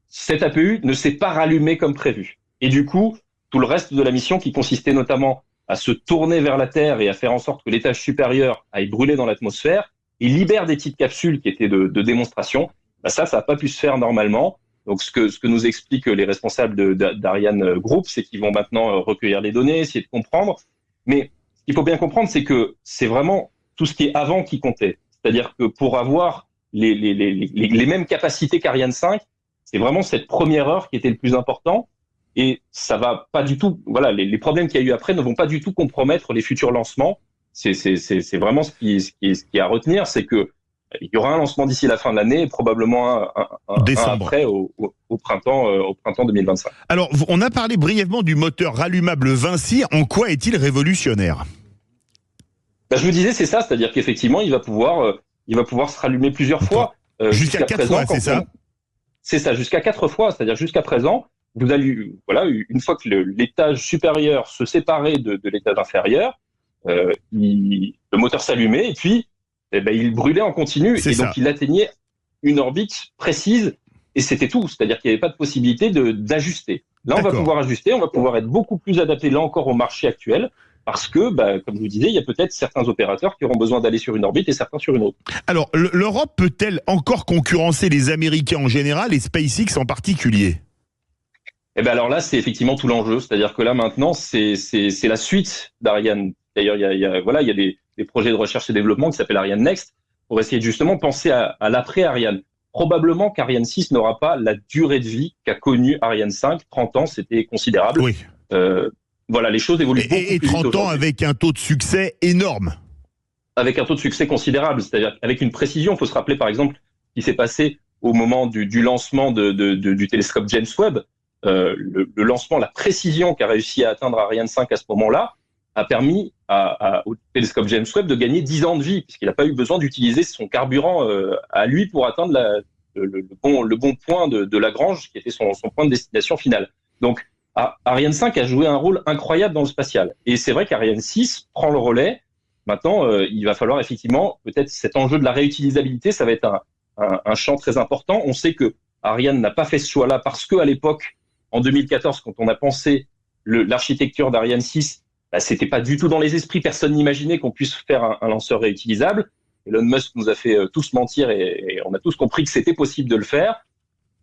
Cette APU ne s'est pas rallumée comme prévu. Et du coup, tout le reste de la mission, qui consistait notamment à se tourner vers la Terre et à faire en sorte que l'étage supérieur aille brûler dans l'atmosphère et libère des petites capsules qui étaient de démonstration, ça n'a pas pu se faire normalement. Donc ce que nous expliquent les responsables d'Ariane Group, c'est qu'ils vont maintenant recueillir les données, essayer de comprendre. Mais ce qu'il faut bien comprendre, c'est que c'est vraiment tout ce qui est avant qui comptait. C'est-à-dire que pour avoir les mêmes capacités qu'Ariane 5, c'est vraiment cette première heure qui était le plus important. Et ça va pas du tout. Voilà, les problèmes qu'il y a eu après ne vont pas du tout compromettre les futurs lancements. C'est vraiment ce qui est à retenir, c'est que il y aura un lancement d'ici la fin de l'année, et probablement un après au printemps 2025. Alors, on a parlé brièvement du moteur rallumable Vinci. En quoi est-il révolutionnaire ? Je vous disais, c'est ça, c'est-à-dire qu'effectivement, il va pouvoir se rallumer plusieurs fois. Jusqu'à 4 fois, c'est ça ? C'est ça, jusqu'à 4 fois. C'est-à-dire jusqu'à présent, vous allez, voilà, une fois que l'étage supérieur se séparait de l'étage inférieur, le moteur s'allumait et puis il brûlait en continu donc il atteignait une orbite précise et c'était tout. C'est-à-dire qu'il n'y avait pas de possibilité d'ajuster. Là, on va pouvoir ajuster, on va pouvoir être beaucoup plus adapté là encore au marché actuel. Parce que, comme je vous disais, il y a peut-être certains opérateurs qui auront besoin d'aller sur une orbite et certains sur une autre. Alors, l'Europe peut-elle encore concurrencer les Américains en général et SpaceX en particulier ? Alors là, c'est effectivement tout l'enjeu. C'est-à-dire que là, maintenant, c'est la suite d'Ariane. D'ailleurs, il y a des projets de recherche et développement qui s'appellent Ariane Next pour essayer de justement penser à l'après-Ariane. Probablement qu'Ariane 6 n'aura pas la durée de vie qu'a connue Ariane 5. 30 ans, c'était considérable. Oui. Voilà, les choses évoluent beaucoup plus vite. Et 30 ans avec un taux de succès énorme. Avec un taux de succès considérable, c'est-à-dire avec une précision. Il faut se rappeler par exemple ce qui s'est passé au moment du lancement du télescope James Webb. Le lancement, la précision qu'a réussi à atteindre Ariane 5 à ce moment-là a permis au télescope James Webb de gagner 10 ans de vie, puisqu'il n'a pas eu besoin d'utiliser son carburant à lui pour atteindre le bon point de Lagrange, qui était son point de destination finale. Donc, Ariane 5 a joué un rôle incroyable dans le spatial. Et c'est vrai qu'Ariane 6 prend le relais. Maintenant, il va falloir effectivement, peut-être cet enjeu de la réutilisabilité, ça va être un champ très important. On sait que Ariane n'a pas fait ce choix-là parce qu'à l'époque, en 2014, quand on a pensé l'architecture d'Ariane 6, c'était pas du tout dans les esprits. Personne n'imaginait qu'on puisse faire un lanceur réutilisable. Elon Musk nous a fait tous mentir et on a tous compris que c'était possible de le faire.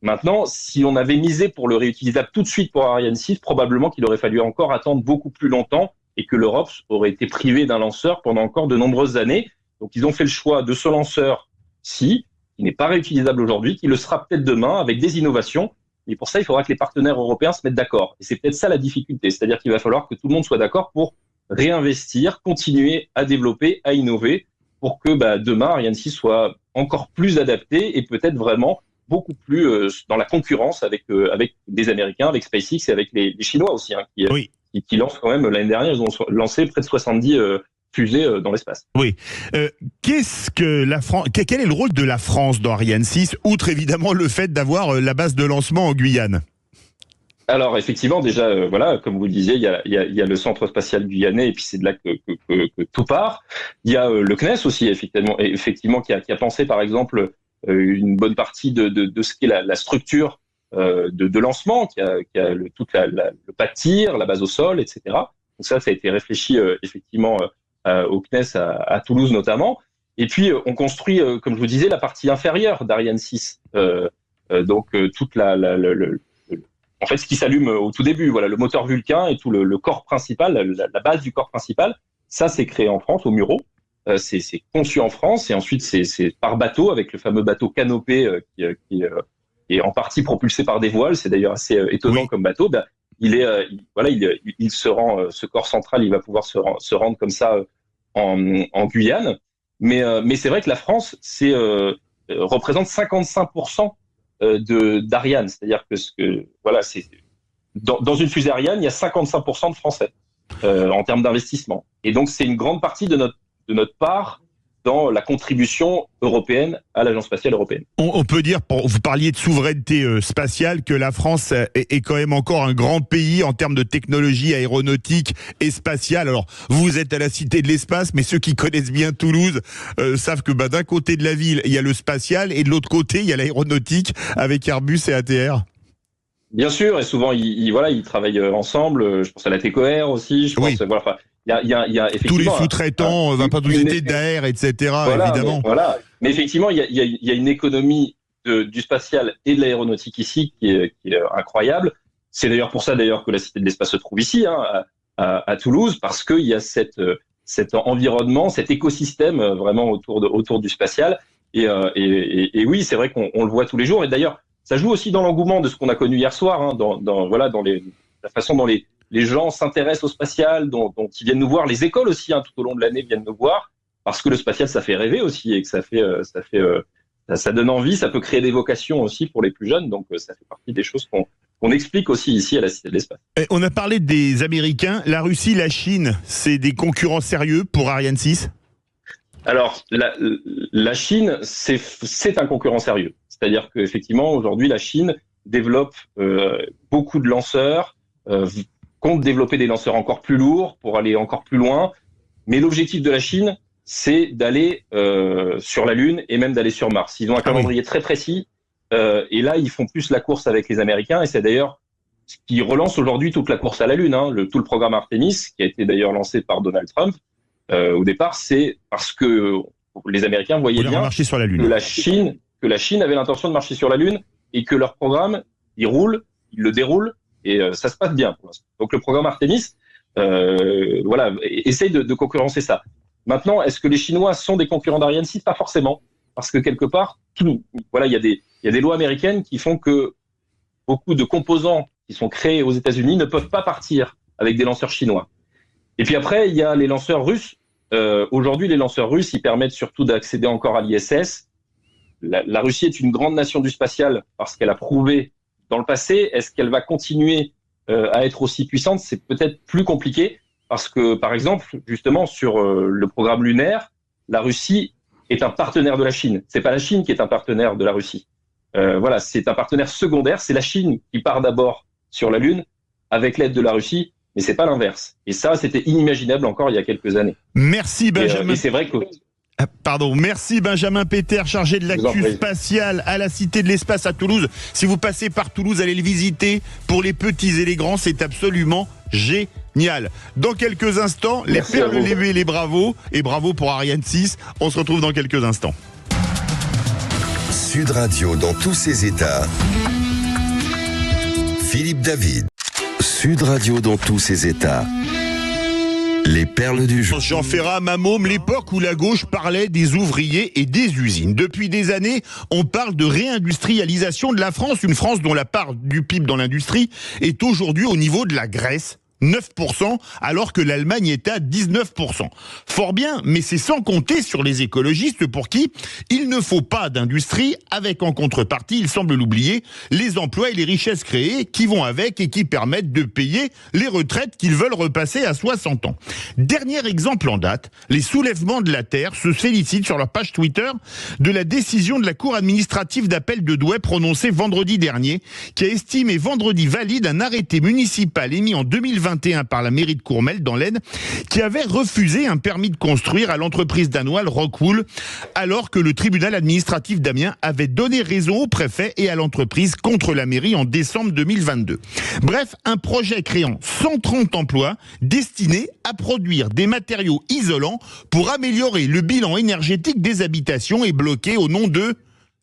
Maintenant, si on avait misé pour le réutilisable tout de suite pour Ariane 6, probablement qu'il aurait fallu encore attendre beaucoup plus longtemps et que l'Europe aurait été privée d'un lanceur pendant encore de nombreuses années. Donc, ils ont fait le choix de ce lanceur-ci, qui n'est pas réutilisable aujourd'hui, qui le sera peut-être demain avec des innovations. Et pour ça, il faudra que les partenaires européens se mettent d'accord. Et c'est peut-être ça la difficulté. C'est-à-dire qu'il va falloir que tout le monde soit d'accord pour réinvestir, continuer à développer, à innover, pour que demain, Ariane 6 soit encore plus adapté et peut-être vraiment beaucoup plus dans la concurrence avec des Américains, avec SpaceX et avec les Chinois aussi, qui lancent quand même, l'année dernière, ils ont lancé près de 70 fusées dans l'espace. Oui. Quel est le rôle de la France dans Ariane 6, outre évidemment le fait d'avoir la base de lancement en Guyane ? Alors effectivement, déjà, comme vous le disiez, il y a le centre spatial guyanais et puis c'est de là que tout part. Il y a le CNES aussi, effectivement qui a pensé par exemple une bonne partie de ce qu'est la structure de lancement, qui a le pas de tir, la base au sol, etc. Donc ça a été réfléchi effectivement au CNES à Toulouse notamment. Et puis on construit, comme je vous disais, la partie inférieure d'Ariane 6. Donc toute en fait, ce qui s'allume au tout début, voilà, le moteur Vulcain et tout le corps principal, la base du corps principal, ça c'est créé en France, au Mureau. C'est conçu en France et ensuite c'est par bateau avec le fameux bateau Canopée qui est en partie propulsé par des voiles. C'est d'ailleurs assez étonnant comme bateau. Il se rend, ce corps central, il va pouvoir se rendre comme ça en Guyane. Mais c'est vrai que la France représente 55% d'Ariane, c'est-à-dire que c'est dans une fusée Ariane, il y a 55% de Français en termes d'investissement. Et donc c'est une grande partie de notre part dans la contribution européenne à l'Agence spatiale européenne. On peut dire, vous parliez de souveraineté spatiale, que la France est quand même encore un grand pays en termes de technologie aéronautique et spatiale. Alors, vous êtes à la Cité de l'Espace, mais ceux qui connaissent bien Toulouse savent que d'un côté de la ville, il y a le spatial et de l'autre côté, il y a l'aéronautique avec Airbus et ATR. Bien sûr, et souvent, ils travaillent ensemble. Je pense à la TECOR aussi. Je pense, il y a effectivement tous les sous-traitants, va pas nous aider d'AR, etc. Évidemment. Mais effectivement, il y a une économie du spatial et de l'aéronautique ici qui est incroyable. C'est d'ailleurs pour ça que la Cité de l'Espace se trouve ici, à Toulouse, parce qu'il y a cet environnement, cet écosystème vraiment autour du spatial. Et oui, c'est vrai qu'on le voit tous les jours. Et d'ailleurs, ça joue aussi dans l'engouement de ce qu'on a connu hier soir, dans la façon dont les gens s'intéressent au spatial, dont ils viennent nous voir. Les écoles aussi, tout au long de l'année, viennent nous voir, parce que le spatial, ça fait rêver aussi, et que ça donne envie, ça peut créer des vocations aussi pour les plus jeunes. Donc, ça fait partie des choses qu'on explique aussi ici à la Cité de l'Espace. On a parlé des Américains. La Russie, la Chine, c'est des concurrents sérieux pour Ariane 6 ? Alors, la Chine, c'est un concurrent sérieux. C'est-à-dire qu'effectivement, aujourd'hui, la Chine développe beaucoup de lanceurs, compte développer des lanceurs encore plus lourds pour aller encore plus loin. Mais l'objectif de la Chine, c'est d'aller sur la Lune et même d'aller sur Mars. Ils ont un calendrier très précis. Et là, ils font plus la course avec les Américains. Et c'est d'ailleurs ce qui relance aujourd'hui toute la course à la Lune. Tout le programme Artemis, qui a été d'ailleurs lancé par Donald Trump. Au départ, c'est parce que les Américains voyaient bien sur la Lune. que la Chine avait l'intention de marcher sur la Lune et que leur programme, ils le déroulent et ça se passe bien pour l'instant. Donc le programme Artemis, essaye de concurrencer ça. Maintenant, est-ce que les Chinois sont des concurrents d'Ariane 6 ? Pas forcément, parce que quelque part, il y a des lois américaines qui font que beaucoup de composants qui sont créés aux États-Unis ne peuvent pas partir avec des lanceurs chinois. Et puis après, il y a les lanceurs russes. Aujourd'hui, les lanceurs russes, ils permettent surtout d'accéder encore à l'ISS. La Russie est une grande nation du spatial parce qu'elle a prouvé dans le passé. Est-ce qu'elle va continuer à être aussi puissante ? C'est peut-être plus compliqué parce que, par exemple, justement, sur le programme lunaire, la Russie est un partenaire de la Chine. C'est pas la Chine qui est un partenaire de la Russie. C'est un partenaire secondaire. C'est la Chine qui part d'abord sur la Lune avec l'aide de la Russie. Mais c'est pas l'inverse. Et ça, c'était inimaginable encore il y a quelques années. Merci Benjamin. Et c'est vrai que... Merci Benjamin Péter, chargé de l'actu spatiale à la Cité de l'Espace à Toulouse. Si vous passez par Toulouse, allez le visiter. Pour les petits et les grands, c'est absolument génial. Dans quelques instants, les perles levées, les bravos. Et bravo pour Ariane 6. On se retrouve dans quelques instants. Sud Radio dans tous ses états. Philippe David. Sud Radio dans tous ses états. Les perles du jour. Jean Ferrat, ma môme, l'époque où la gauche parlait des ouvriers et des usines. Depuis des années, on parle de réindustrialisation de la France, une France dont la part du PIB dans l'industrie est aujourd'hui au niveau de la Grèce. 9%, alors que l'Allemagne est à 19%. Fort bien, mais c'est sans compter sur les écologistes pour qui il ne faut pas d'industrie, avec en contrepartie, ils semblent l'oublier, les emplois et les richesses créées qui vont avec et qui permettent de payer les retraites qu'ils veulent repasser à 60 ans. Dernier exemple en date, les soulèvements de la Terre se félicitent sur leur page Twitter de la décision de la Cour administrative d'appel de Douai prononcée vendredi dernier, qui a estimé vendredi valide un arrêté municipal émis en 2021 par la mairie de Courmelles dans l'Aisne, qui avait refusé un permis de construire à l'entreprise danoise Rockwool, alors que le tribunal administratif d'Amiens avait donné raison au préfet et à l'entreprise contre la mairie en décembre 2022. Bref, un projet créant 130 emplois destiné à produire des matériaux isolants pour améliorer le bilan énergétique des habitations et bloqué au nom de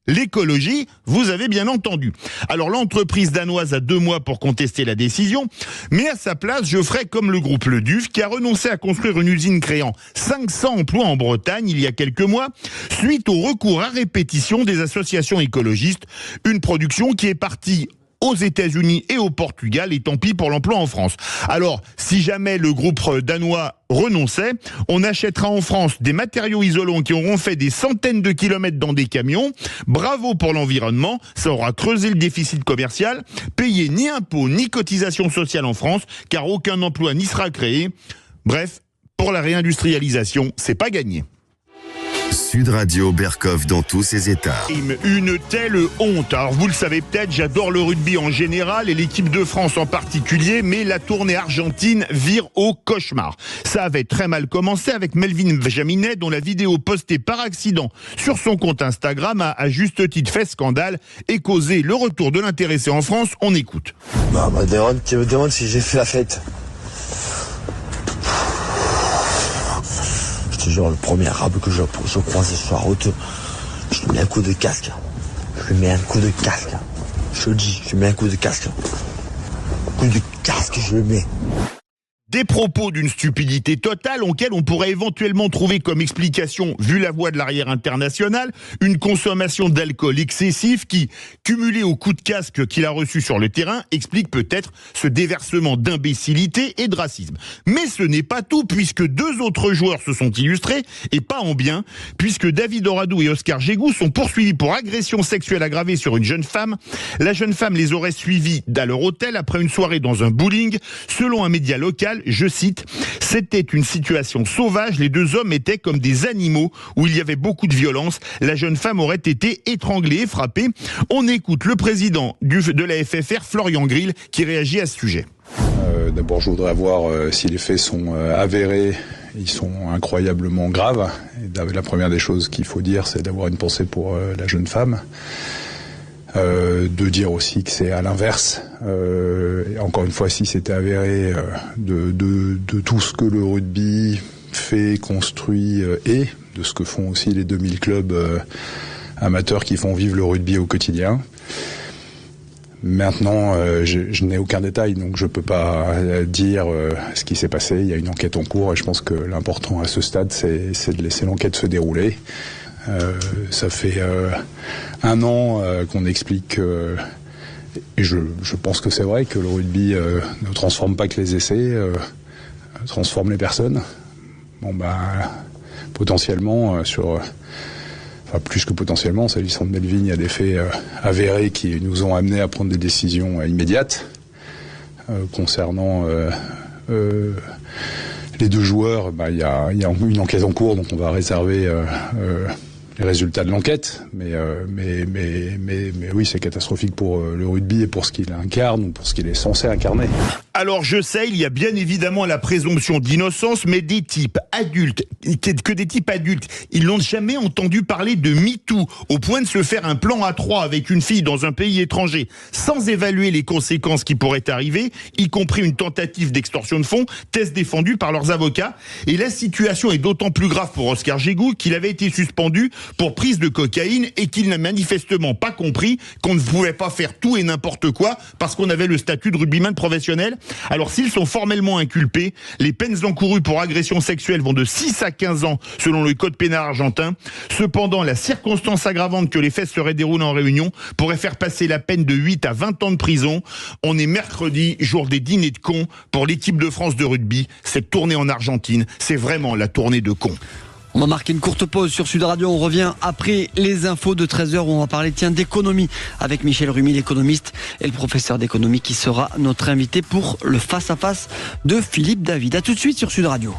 l'écologie, vous avez bien entendu. Alors l'entreprise danoise a 2 mois pour contester la décision, mais à sa place, je ferai comme le groupe Le Duf, qui a renoncé à construire une usine créant 500 emplois en Bretagne il y a quelques mois, suite au recours à répétition des associations écologistes, une production qui est partie aux États-Unis et au Portugal, et tant pis pour l'emploi en France. Alors, si jamais le groupe danois renonçait, on achètera en France des matériaux isolants qui auront fait des centaines de kilomètres dans des camions. Bravo pour l'environnement, ça aura creusé le déficit commercial, payé ni impôts ni cotisations sociales en France, car aucun emploi n'y sera créé. Bref, pour la réindustrialisation, c'est pas gagné. Sud Radio Berkov dans tous ses états. Une telle honte. Alors vous le savez peut-être, j'adore le rugby en général et l'équipe de France en particulier, mais la tournée argentine vire au cauchemar. Ça avait très mal commencé avec Melvin Jaminet, dont la vidéo postée par accident sur son compte Instagram a à juste titre fait scandale et causé le retour de l'intéressé en France. On écoute. Tu me demandes si j'ai fait la fête. Je te jure, le premier arabe que je croise ce soir, je lui mets un coup de casque. Je lui mets un coup de casque. Je te le dis, je lui mets un coup de casque. Coup de casque, je le mets. Des propos d'une stupidité totale auxquels on pourrait éventuellement trouver comme explication, vu la voix de l'arrière international, une consommation d'alcool excessif qui, cumulée au coup de casque qu'il a reçu sur le terrain, explique peut-être ce déversement d'imbécilité et de racisme. Mais ce n'est pas tout, puisque 2 autres joueurs se sont illustrés, et pas en bien, puisque David Oradou et Oscar Jégou sont poursuivis pour agression sexuelle aggravée sur une jeune femme. La jeune femme les aurait suivis à leur hôtel après une soirée dans un bowling. Selon un média local, je cite, « C'était une situation sauvage, les 2 hommes étaient comme des animaux où il y avait beaucoup de violence. La jeune femme aurait été étranglée et frappée. » On écoute le président de la FFR, Florian Grill, qui réagit à ce sujet. D'abord, je voudrais voir si les faits sont avérés. Ils sont incroyablement graves. Et la première des choses qu'il faut dire, c'est d'avoir une pensée pour la jeune femme. De dire aussi que c'est à l'inverse. Encore une fois, si c'était avéré de tout ce que le rugby fait, construit et de ce que font aussi les 2000 clubs amateurs qui font vivre le rugby au quotidien. Maintenant, je n'ai aucun détail, donc je peux pas dire ce qui s'est passé. Il y a une enquête en cours et je pense que l'important à ce stade, c'est de laisser l'enquête se dérouler. Ça fait 1 an qu'on explique et je pense que c'est vrai que le rugby ne transforme pas que les essais, transforme les personnes. Bon potentiellement plus que potentiellement, s'agissant de Melvin, il y a des faits avérés qui nous ont amenés à prendre des décisions immédiates concernant les 2 joueurs. Il y a une enquête en cours, donc on va réserver les résultats de l'enquête, mais oui, c'est catastrophique pour le rugby et pour ce qu'il incarne ou pour ce qu'il est censé incarner. Alors je sais, il y a bien évidemment la présomption d'innocence, mais des types adultes, ils n'ont jamais entendu parler de MeToo, au point de se faire un plan à 3 avec une fille dans un pays étranger, sans évaluer les conséquences qui pourraient arriver, y compris une tentative d'extorsion de fonds, thèse défendue par leurs avocats. Et la situation est d'autant plus grave pour Oscar Jégou qu'il avait été suspendu pour prise de cocaïne et qu'il n'a manifestement pas compris qu'on ne pouvait pas faire tout et n'importe quoi parce qu'on avait le statut de rugbyman professionnel. Alors s'ils sont formellement inculpés, les peines encourues pour agression sexuelle vont de 6 à 15 ans selon le code pénal argentin. Cependant, la circonstance aggravante que les faits seraient déroulés en réunion pourrait faire passer la peine de 8 à 20 ans de prison. On est mercredi, jour des dîners de cons pour l'équipe de France de rugby. Cette tournée en Argentine, c'est vraiment la tournée de cons. On va marquer une courte pause sur Sud Radio. On revient après les infos de 13h où on va parler d'économie avec Michel Rumi, l'économiste, et le professeur d'économie qui sera notre invité pour le face-à-face de Philippe David. A tout de suite sur Sud Radio.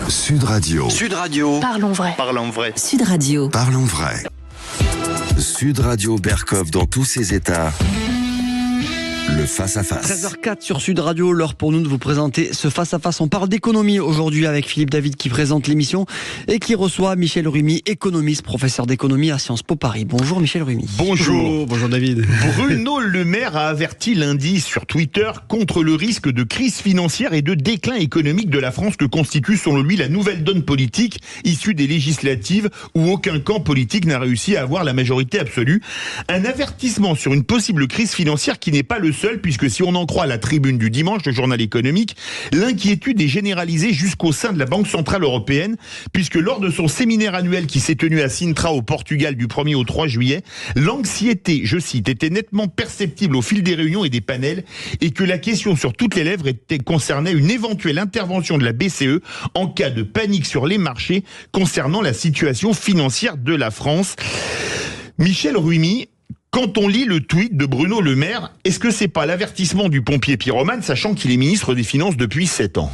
Sud Radio. Sud Radio. Parlons vrai. Parlons vrai. Sud Radio. Parlons vrai. Sud Radio Berkov dans tous ses états. Le face-à-face. 13h04 sur Sud Radio, l'heure pour nous de vous présenter ce face-à-face. On parle d'économie aujourd'hui avec Philippe David qui présente l'émission et qui reçoit Michel Rumi, économiste, professeur d'économie à Sciences Po Paris. Bonjour Michel Rumi. Bonjour. Bonjour David. Bruno Le Maire a averti lundi sur Twitter contre le risque de crise financière et de déclin économique de la France que constitue selon lui la nouvelle donne politique issue des législatives où aucun camp politique n'a réussi à avoir la majorité absolue. Un avertissement sur une possible crise financière qui n'est pas le seul, puisque si on en croit la Tribune du dimanche, le journal économique, l'inquiétude est généralisée jusqu'au sein de la Banque Centrale Européenne, puisque lors de son séminaire annuel qui s'est tenu à Sintra au Portugal du 1er au 3 juillet, l'anxiété, je cite, était nettement perceptible au fil des réunions et des panels, et que la question sur toutes les lèvres concernait une éventuelle intervention de la BCE en cas de panique sur les marchés concernant la situation financière de la France. Michel Rumi, quand on lit le tweet de Bruno Le Maire, est-ce que c'est pas l'avertissement du pompier pyromane, sachant qu'il est ministre des Finances depuis 7 ans ?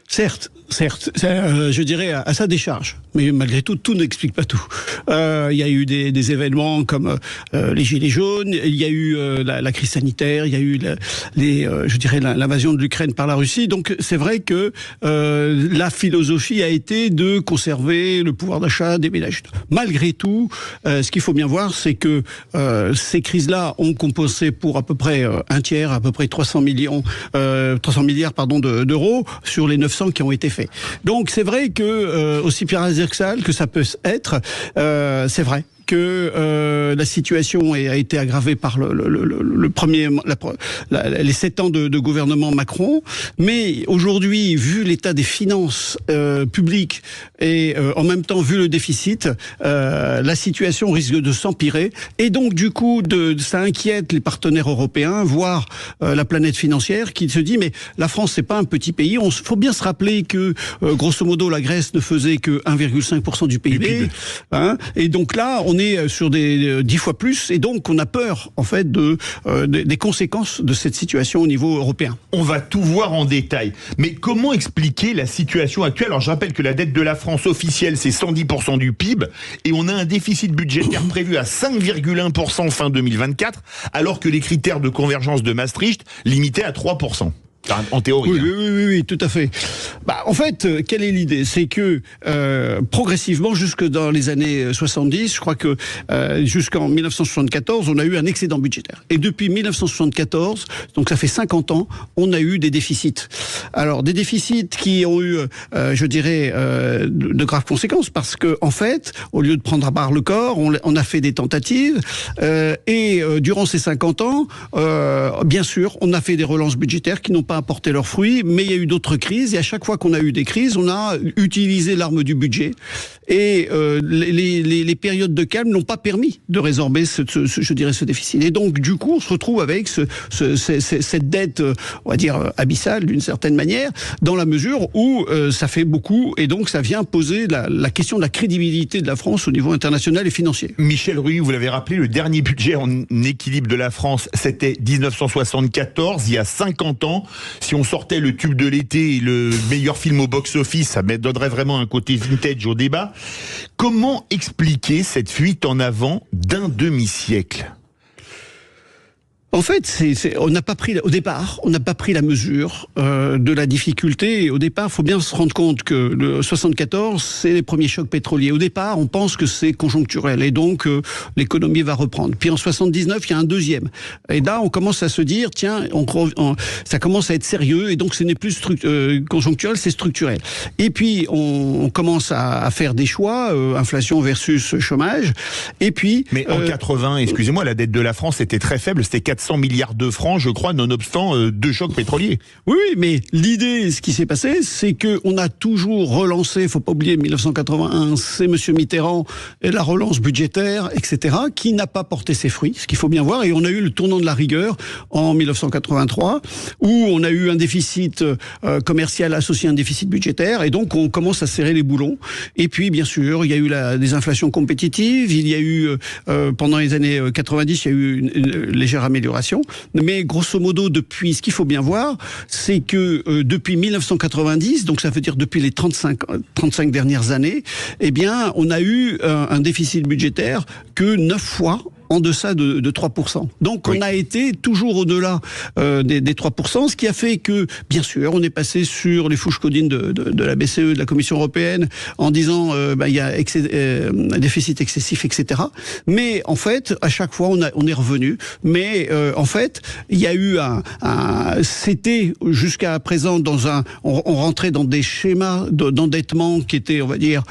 Certes, je dirais à sa décharge. Mais malgré tout, tout n'explique pas tout. Il y a eu des événements comme les Gilets jaunes, il y a eu la crise sanitaire, il y a eu l'invasion de l'Ukraine par la Russie. Donc c'est vrai que la philosophie a été de conserver le pouvoir d'achat des ménages. Malgré tout, ce qu'il faut bien voir, c'est que ces crises-là ont compensé pour à peu près un tiers, à peu près 300 milliards d'euros sur les 900 qui ont été faits. Donc c'est vrai que aussi paradoxal que ça peut être, c'est vrai que la situation a été aggravée par les 7 ans de gouvernement Macron. Mais aujourd'hui, vu l'état des finances publiques et en même temps vu le déficit, la situation risque de s'empirer. Et donc du coup, ça inquiète les partenaires européens, voire la planète financière, qui se dit mais la France c'est pas un petit pays. Il faut bien se rappeler que grosso modo la Grèce ne faisait que 1,5% du PIB. Hein, et donc là, on est sur des 10 fois plus. Et donc on a peur en fait des conséquences de cette situation au niveau européen. On va tout voir en détail. Mais comment expliquer la situation actuelle? Alors je rappelle que la dette de la France officielle c'est 110% du PIB et on a un déficit budgétaire prévu à 5,1% fin 2024 alors que les critères de convergence de Maastricht limitaient à 3%. En théorie. Oui, tout à fait. En fait, quelle est l'idée? C'est que progressivement, jusque dans les années 70, je crois que jusqu'en 1974, on a eu un excédent budgétaire. Et depuis 1974, donc ça fait 50 ans, on a eu des déficits. Alors, des déficits qui ont eu, je dirais, de graves conséquences, parce que en fait, au lieu de prendre à bras le corps, on a fait des tentatives, et durant ces 50 ans, bien sûr, on a fait des relances budgétaires qui n'ont pas apporté leurs fruits, mais il y a eu d'autres crises, et à chaque fois qu'on a eu des crises, on a utilisé l'arme du budget, et les périodes de calme n'ont pas permis de résorber je dirais, ce déficit. Et donc, du coup, on se retrouve avec cette dette, on va dire, abyssale, d'une certaine manière, dans la mesure où ça fait beaucoup, et donc ça vient poser la question de la crédibilité de la France au niveau international et financier. Michel Ruy, vous l'avez rappelé, le dernier budget en équilibre de la France, c'était 1974, il y a 50 ans. Si on sortait le tube de l'été et le meilleur film au box-office, ça donnerait vraiment un côté vintage au débat. Comment expliquer cette fuite en avant d'un demi-siècle ? En fait, on n'a pas pris la mesure de la difficulté. Et au départ, il faut bien se rendre compte que le 74, c'est les premiers chocs pétroliers. Au départ, on pense que c'est conjoncturel et donc l'économie va reprendre. Puis en 79, il y a un deuxième. Et là, on commence à se dire, tiens, ça commence à être sérieux et donc ce n'est plus conjoncturel, c'est structurel. Et puis on commence à faire des choix, inflation versus chômage. Et puis, mais en 80, excusez-moi, la dette de la France était très faible, c'était 400 milliards de francs, je crois, nonobstant deux chocs pétroliers. Oui, mais l'idée, ce qui s'est passé, c'est qu'on a toujours relancé, il ne faut pas oublier, 1981, c'est M. Mitterrand et la relance budgétaire, etc., qui n'a pas porté ses fruits, ce qu'il faut bien voir, et on a eu le tournant de la rigueur en 1983, où on a eu un déficit commercial associé à un déficit budgétaire, et donc on commence à serrer les boulons. Et puis, bien sûr, il y a eu des inflations compétitives, il y a eu, pendant les années 90, il y a eu une légère amélioration. Mais grosso modo, depuis, ce qu'il faut bien voir, c'est que depuis 1990, donc ça veut dire depuis les 35 dernières années, eh bien, on a eu un déficit budgétaire que 9 fois en deçà de 3%. Donc on a été toujours au-delà des 3%, ce qui a fait que, bien sûr, on est passé sur les fourches codines de la BCE, de la Commission européenne, en disant il y a un déficit excessif, etc. Mais en fait, à chaque fois, on est revenu. Mais en fait, il y a eu c'était jusqu'à présent on rentrait dans des schémas d'endettement qui étaient, on va dire,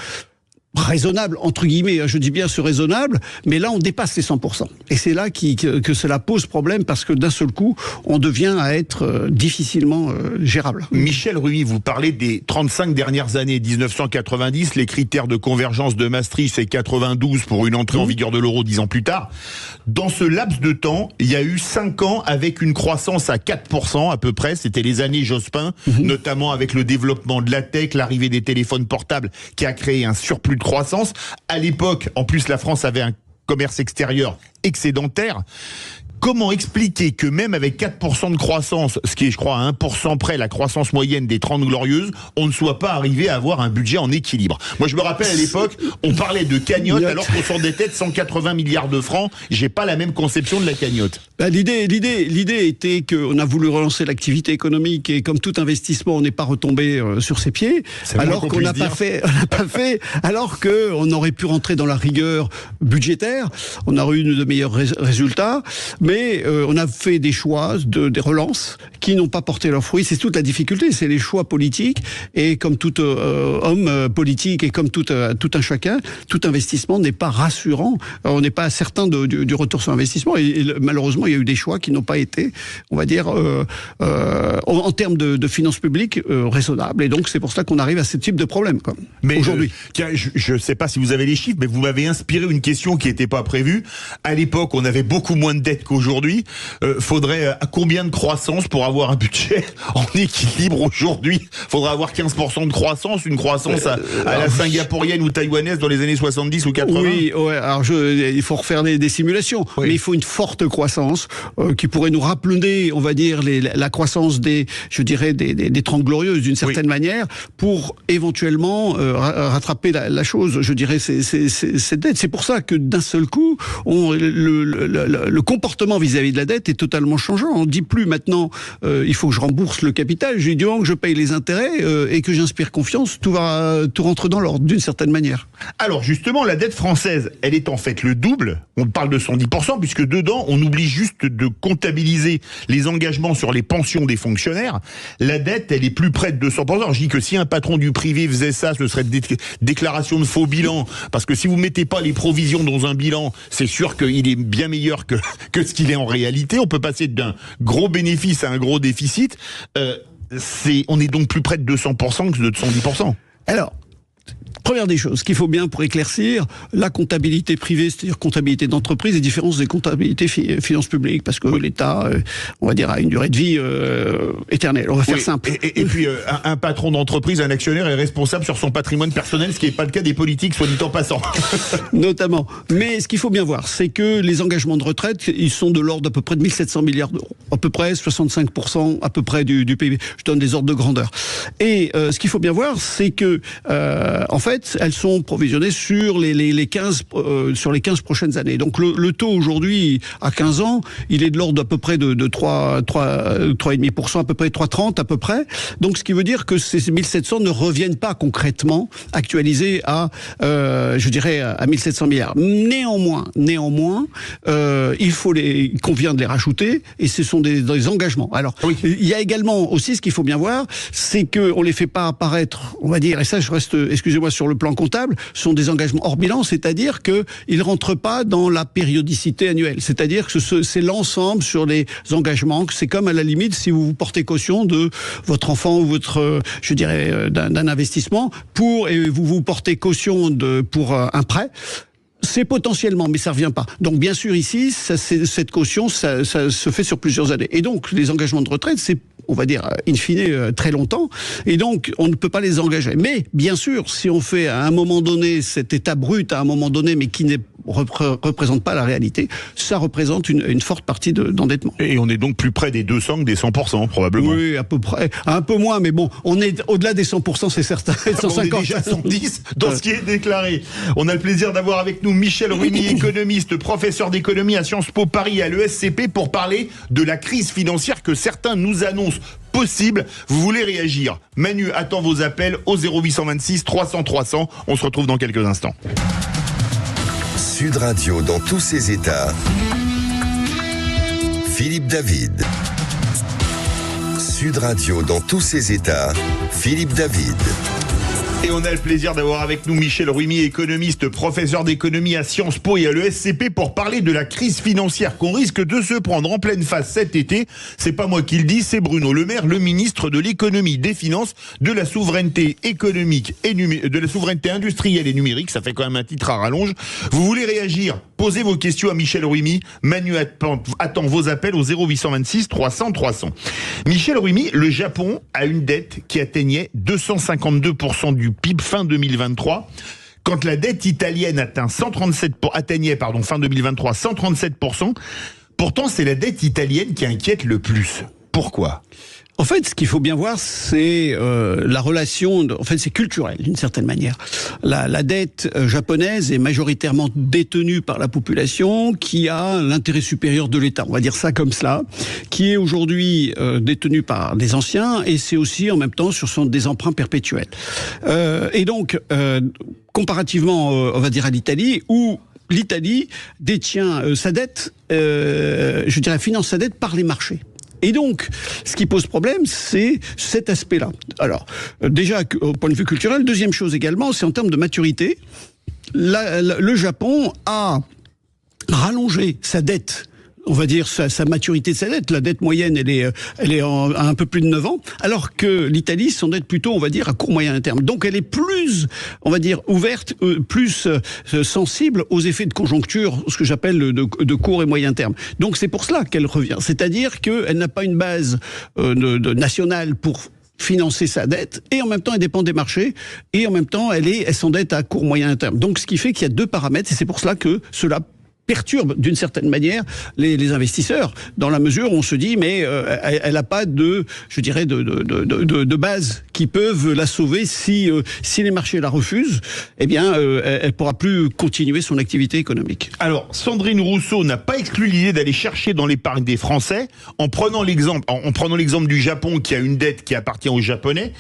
raisonnable, entre guillemets, je dis bien ce raisonnable, mais là on dépasse les 100%. Et c'est là que cela pose problème, parce que d'un seul coup, on devient à être difficilement gérable. Michel Ruy, vous parlez des 35 dernières années, 1990, les critères de convergence de Maastricht, c'est 92 pour une entrée en vigueur de l'euro 10 ans plus tard. Dans ce laps de temps, il y a eu 5 ans avec une croissance à 4% à peu près, c'était les années Jospin, notamment avec le développement de la tech, l'arrivée des téléphones portables qui a créé un surplus de croissance. À l'époque, en plus, la France avait un commerce extérieur excédentaire. Comment expliquer que même avec 4% de croissance, ce qui est, je crois, à 1% près la croissance moyenne des 30 glorieuses, on ne soit pas arrivé à avoir un budget en équilibre? Moi, je me rappelle à l'époque, on parlait de cagnotte alors qu'on s'endettait de 180 milliards de francs. J'ai pas la même conception de la cagnotte. L'idée était qu'on a voulu relancer l'activité économique, et comme tout investissement, on n'est pas retombé sur ses pieds, alors qu'on n'a pas fait, alors qu'on aurait pu rentrer dans la rigueur budgétaire. On aurait eu de meilleurs résultats, mais on a fait des choix, des relances qui n'ont pas porté leurs fruits. C'est toute la difficulté, c'est les choix politiques, et comme tout homme politique et comme tout un chacun, tout investissement n'est pas rassurant. On n'est pas certain du retour sur investissement, et malheureusement il y a eu des choix qui n'ont pas été, on va dire, en termes de finances publiques raisonnables, et donc c'est pour ça qu'on arrive à ce type de problème aujourd'hui. Tiens, je ne sais pas si vous avez les chiffres, mais vous m'avez inspiré une question qui n'était pas prévue. À l'époque, on avait beaucoup moins de dettes qu'aujourd'hui. Faudrait combien de croissance pour avoir un budget en équilibre aujourd'hui? Faudrait avoir 15% de croissance, une croissance à la singapourienne ou taïwanaise dans les années 70 ou 80? Oui, ouais, alors il faut refaire des simulations, mais il faut une forte croissance qui pourrait nous rappeler, on va dire, la croissance des 30 glorieuses d'une certaine manière, pour éventuellement rattraper la chose, je dirais, cette dette. C'est pour ça que d'un seul coup, le comportement vis-à-vis de la dette est totalement changeant. On ne dit plus maintenant, il faut que je rembourse le capital. Je dis, du moment que je paye les intérêts et que j'inspire confiance, tout rentre dans l'ordre, d'une certaine manière. Alors justement, la dette française, elle est en fait le double. On parle de 110%, puisque dedans, on oublie juste de comptabiliser les engagements sur les pensions des fonctionnaires. La dette, elle est plus près de 200%. Je dis que si un patron du privé faisait ça, ce serait des déclarations de faux bilan, parce que si vous mettez pas les provisions dans un bilan, c'est sûr qu'il est bien meilleur que ce qu'il est en réalité. On peut passer d'un gros bénéfice à un gros déficit. On est donc plus près de 200% que de 110%. Alors, première des choses qu'il faut bien pour éclaircir, la comptabilité privée, c'est-à-dire comptabilité d'entreprise, est différente des comptabilités finances publiques, parce que l'État, on va dire, a une durée de vie éternelle. On va faire simple. Et puis, un patron d'entreprise, un actionnaire est responsable sur son patrimoine personnel, ce qui n'est pas le cas des politiques, soit dit en passant. Notamment. Mais ce qu'il faut bien voir, c'est que les engagements de retraite, ils sont de l'ordre d'à peu près de 1700 milliards d'euros. À peu près 65% à peu près du PIB. Je donne des ordres de grandeur. Et ce qu'il faut bien voir, c'est que, en fait, elles sont provisionnées sur les 15 prochaines années. Donc le taux aujourd'hui, à 15 ans, il est de l'ordre d'à peu près de 3,5%, à peu près 3,30 à peu près. Donc ce qui veut dire que ces 1700 ne reviennent pas concrètement actualisés à 1700 milliards. Néanmoins, il convient de les rajouter, et ce sont des engagements. Alors, il y a également aussi, ce qu'il faut bien voir, c'est qu'on les fait pas apparaître, on va dire, et ça je reste, excusez-moi, sur le plan comptable, sont des engagements hors bilan, c'est-à-dire qu'ils ne rentrent pas dans la périodicité annuelle. C'est-à-dire que c'est l'ensemble sur les engagements, que c'est comme à la limite si vous portez caution de votre enfant ou votre, d'un investissement, et vous portez caution pour un prêt. C'est potentiellement, mais ça revient pas. Donc bien sûr ici, cette caution, ça se fait sur plusieurs années. Et donc les engagements de retraite, c'est, on va dire, in fine, très longtemps. Et donc on ne peut pas les engager. Mais bien sûr, si on fait à un moment donné cet état brut, à un moment donné, mais qui ne représente pas la réalité, ça représente une forte partie d'endettement. Et on est donc plus près des 200 que des 100%, probablement. Oui, à peu près. Un peu moins, mais bon, on est au-delà des 100%, c'est certain. 150. On est déjà 110 dans ce qui est déclaré. On a le plaisir d'avoir avec nous Michel Rumi, économiste, professeur d'économie à Sciences Po Paris et à l'ESCP, pour parler de la crise financière que certains nous annoncent possible. Vous voulez réagir? Manu attend vos appels au 0826 300 300. On se retrouve dans quelques instants. Sud Radio dans tous ses états. Philippe David. Sud Radio dans tous ses états. Philippe David. Et on a le plaisir d'avoir avec nous Michel Rumi, économiste, professeur d'économie à Sciences Po et à l'ESCP, pour parler de la crise financière qu'on risque de se prendre en pleine face cet été. C'est pas moi qui le dis, c'est Bruno Le Maire, le ministre de l'économie, des finances, de la souveraineté économique et de la souveraineté industrielle et numérique. Ça fait quand même un titre à rallonge. Vous voulez réagir? Posez vos questions à Michel Rumi. Manu attend vos appels au 0826 300 300. Michel Rumi, le Japon a une dette qui atteignait 252% du PIB fin 2023. Quand la dette italienne atteignait fin 2023 137%. Pourtant, c'est la dette italienne qui inquiète le plus. Pourquoi ? En fait, ce qu'il faut bien voir, c'est la relation. En fait, c'est culturel d'une certaine manière. La dette japonaise est majoritairement détenue par la population, qui a l'intérêt supérieur de l'État. On va dire ça comme cela, qui est aujourd'hui détenue par des anciens, et c'est aussi en même temps sur des emprunts perpétuels. Et donc, comparativement, on va dire à l'Italie, où l'Italie détient sa dette, finance sa dette par les marchés. Et donc, ce qui pose problème, c'est cet aspect-là. Alors, déjà, au point de vue culturel, deuxième chose également, c'est en termes de maturité. Le Japon a rallongé sa dette, on va dire sa maturité de sa dette. La dette moyenne, elle est à un peu plus de 9 ans, alors que l'Italie s'endette plutôt, on va dire, à court moyen terme. Donc elle est plus, on va dire, ouverte, plus sensible aux effets de conjoncture, ce que j'appelle de court et moyen terme. Donc c'est pour cela qu'elle revient. C'est-à-dire qu'elle n'a pas une base nationale pour financer sa dette, et en même temps elle dépend des marchés, et en même temps elle s'endette à court moyen terme. Donc ce qui fait qu'il y a deux paramètres, et c'est pour cela que cela perturbe d'une certaine manière les investisseurs, dans la mesure où on se dit mais elle n'a pas de base qui peuvent la sauver si les marchés la refusent, eh bien elle pourra plus continuer son activité économique. Alors Sandrine Rousseau n'a pas exclu l'idée d'aller chercher dans l'épargne des Français en prenant l'exemple du Japon qui a une dette qui appartient aux Japonais.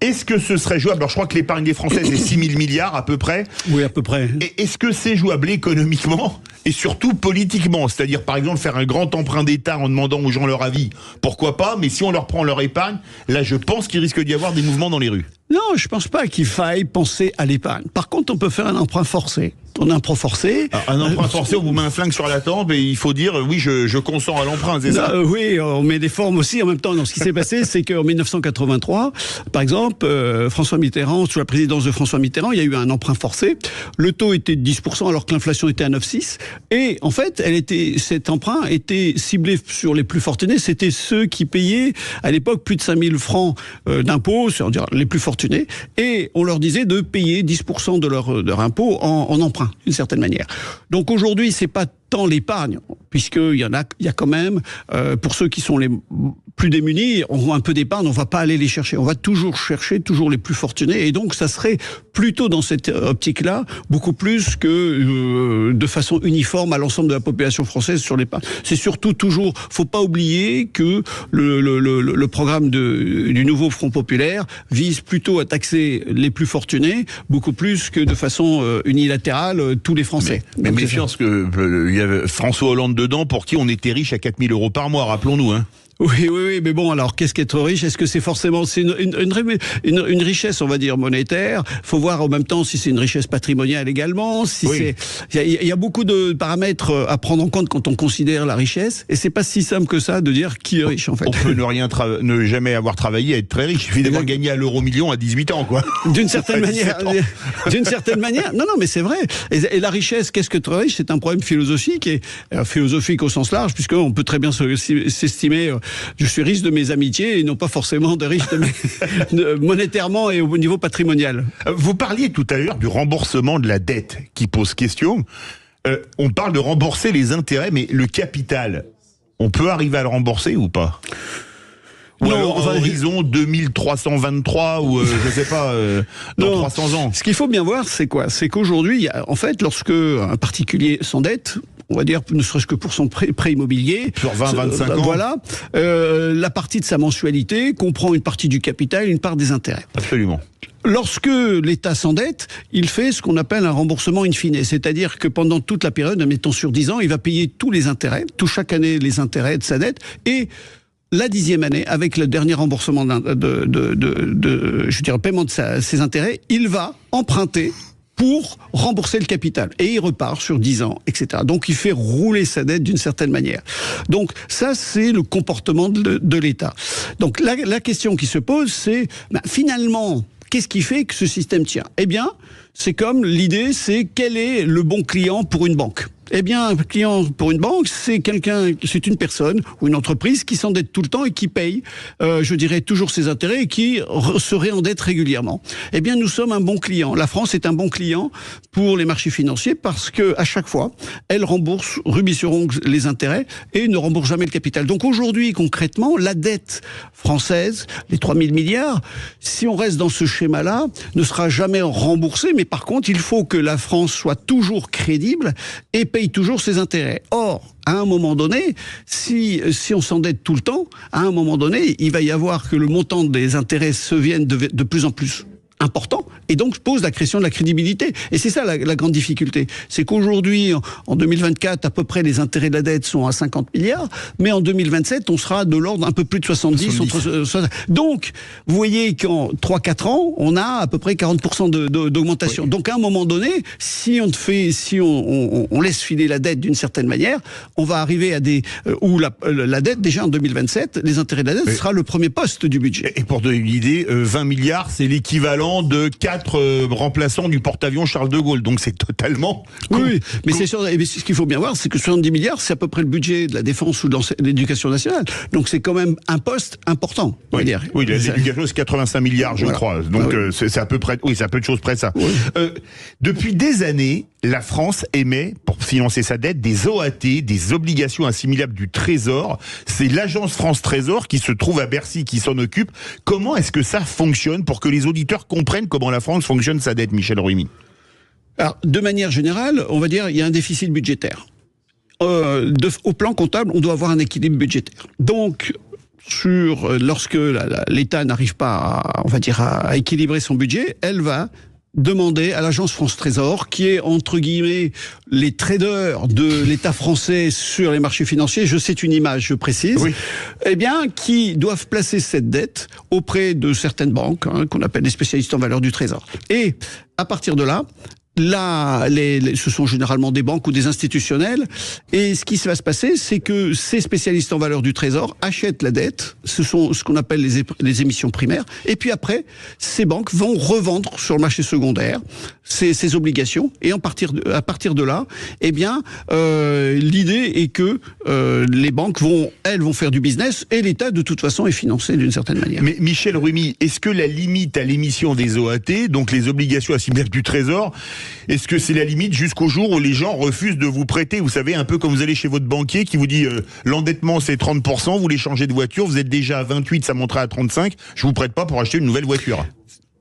Est-ce que ce serait jouable? Alors je crois que l'épargne des Français c'est 6 000 milliards à peu près. Oui, à peu près. Et est-ce que c'est jouable économiquement et surtout politiquement? C'est-à-dire par exemple faire un grand emprunt d'État en demandant aux gens leur avis, pourquoi pas, mais si on leur prend leur épargne, là je pense qu'il risque d'y avoir des mouvements dans les rues. Non, je pense pas qu'il faille penser à l'épargne. Par contre, on peut faire un emprunt forcé. Un emprunt forcé. Alors, un emprunt forcé, on vous met un flingue sur la tempe et il faut dire oui, je consens à l'emprunt, c'est ça? Oui, on met des formes aussi en même temps. Donc, ce qui s'est passé, c'est qu'en 1983, par exemple, François Mitterrand, sous la présidence de François Mitterrand, il y a eu un emprunt forcé. Le taux était de 10% alors que l'inflation était à 9,6. Et en fait, cet emprunt était ciblé sur les plus fortunés. C'était ceux qui payaient à l'époque plus de 5 000 francs d'impôts, c'est-à-dire les plus fortunés. Et on leur disait de payer 10% de leur impôt en emprunt, d'une certaine manière. Donc aujourd'hui, c'est pas tant l'épargne, puisqu'il y a quand même, pour ceux qui sont les plus démunis, ont un peu d'épargne, on va pas aller les chercher. On va toujours chercher, toujours les plus fortunés. Et donc, ça serait plutôt dans cette optique-là, beaucoup plus que de façon uniforme à l'ensemble de la population française sur l'épargne. C'est surtout toujours, faut pas oublier que le programme du nouveau Front populaire vise plutôt à taxer les plus fortunés, beaucoup plus que de façon unilatérale tous les Français. Mais méfiance que il y avait François Hollande dedans, pour qui on était riche à 4 000 € par mois, rappelons-nous. Hein. Oui, mais bon, alors qu'est-ce qu'être riche? Est-ce que c'est forcément une richesse, on va dire, monétaire? Faut voir en même temps si c'est une richesse patrimoniale également. Si il y a beaucoup de paramètres à prendre en compte quand on considère la richesse, et c'est pas si simple que ça de dire qui est riche en fait. On peut ne jamais avoir travaillé et être très riche. Il suffit d'avoir gagné à l'euro-million à 18 ans, quoi. D'une certaine manière. Non, mais c'est vrai. Et la richesse, qu'est-ce que être riche? C'est un problème philosophique, et philosophique au sens large, puisqu'on peut très bien s'estimer. Je suis riche de mes amitiés et non pas forcément de riche monétairement et au niveau patrimonial. Vous parliez tout à l'heure du remboursement de la dette qui pose question. On parle de rembourser les intérêts, mais le capital, on peut arriver à le rembourser ou pas? Ou alors à horizon 2323 ou je sais pas, dans 300 ans. Ce qu'il faut bien voir, c'est quoi? C'est qu'aujourd'hui, en fait, lorsque un particulier s'endette, on va dire, ne serait-ce que pour son prêt immobilier. Sur 20-25 ans. Voilà. La partie de sa mensualité comprend une partie du capital et une part des intérêts. Absolument. Lorsque l'État s'endette, il fait ce qu'on appelle un remboursement in fine. C'est-à-dire que pendant toute la période, mettons sur 10 ans, il va payer tous les intérêts, chaque année les intérêts de sa dette, et la 10e année, avec le dernier remboursement paiement de ses intérêts, il va emprunter pour rembourser le capital. Et il repart sur 10 ans, etc. Donc il fait rouler sa dette d'une certaine manière. Donc ça, c'est le comportement de l'État. Donc la question qui se pose, c'est finalement, qu'est-ce qui fait que ce système tient? Eh bien, c'est comme l'idée, c'est quel est le bon client pour une banque? Eh bien, un client pour une banque, c'est c'est une personne ou une entreprise qui s'endette tout le temps et qui paye, toujours ses intérêts et qui se réendette régulièrement. Eh bien, nous sommes un bon client. La France est un bon client pour les marchés financiers parce que à chaque fois, elle rembourse rubis sur ongle les intérêts et ne rembourse jamais le capital. Donc aujourd'hui, concrètement, la dette française, les 3 000 milliards, si on reste dans ce schéma-là, ne sera jamais remboursée. Mais par contre, il faut que la France soit toujours crédible et paye toujours ses intérêts. Or, à un moment donné, si on s'endette tout le temps, à un moment donné, il va y avoir que le montant des intérêts se vienne de plus en plus important, et donc pose la question de la crédibilité. Et c'est ça la grande difficulté. C'est qu'aujourd'hui, en 2024, à peu près les intérêts de la dette sont à 50 milliards, mais en 2027, on sera de l'ordre un peu plus de 70. Donc, vous voyez qu'en 3-4 ans, on a à peu près 40% d'augmentation. Oui. Donc, à un moment donné, si on laisse filer la dette d'une certaine manière, on va arriver à des où la dette, déjà en 2027, les intérêts de la dette sera le premier poste du budget. Et pour donner une idée, 20 milliards, c'est l'équivalent de 4 remplaçants du porte-avions Charles de Gaulle. Donc c'est totalement... Oui, mais c'est sûr, et ce qu'il faut bien voir, c'est que 70 milliards, c'est à peu près le budget de la défense ou de l'éducation nationale. Donc c'est quand même un poste important. Oui, l'éducation, c'est 85 milliards, je crois. Donc c'est à peu près... Oui, c'est à peu de choses près ça. Oui. Depuis des années, la France émet, pour financer sa dette, des OAT, des obligations assimilables du Trésor. C'est l'agence France Trésor qui se trouve à Bercy qui s'en occupe. Comment est-ce que ça fonctionne pour que les auditeurs comprennent comment la France fonctionne sa dette, Michel Rumi? Alors, de manière générale, on va dire il y a un déficit budgétaire. Au plan comptable, on doit avoir un équilibre budgétaire. Donc, lorsque l'État n'arrive pas à équilibrer son budget, elle va demander à l'agence France Trésor, qui est entre guillemets les traders de l'État français sur les marchés financiers, c'est une image, je précise, qui doivent placer cette dette auprès de certaines banques, qu'on appelle les spécialistes en valeur du Trésor. Et à partir de là, ce sont généralement des banques ou des institutionnels, et ce qui va se passer, c'est que ces spécialistes en valeur du Trésor achètent la dette, ce sont ce qu'on appelle les émissions primaires, et puis après, ces banques vont revendre sur le marché secondaire ces obligations, et à partir de là, l'idée est que les banques vont faire du business, et l'État, de toute façon, est financé d'une certaine manière. Mais Michel Rumi, est-ce que la limite à l'émission des OAT, donc les obligations assimilables du Trésor, est-ce que c'est la limite jusqu'au jour où les gens refusent de vous prêter? Vous savez, un peu comme vous allez chez votre banquier qui vous dit l'endettement c'est 30%, vous voulez changer de voiture, vous êtes déjà à 28, ça montera à 35, je vous prête pas pour acheter une nouvelle voiture.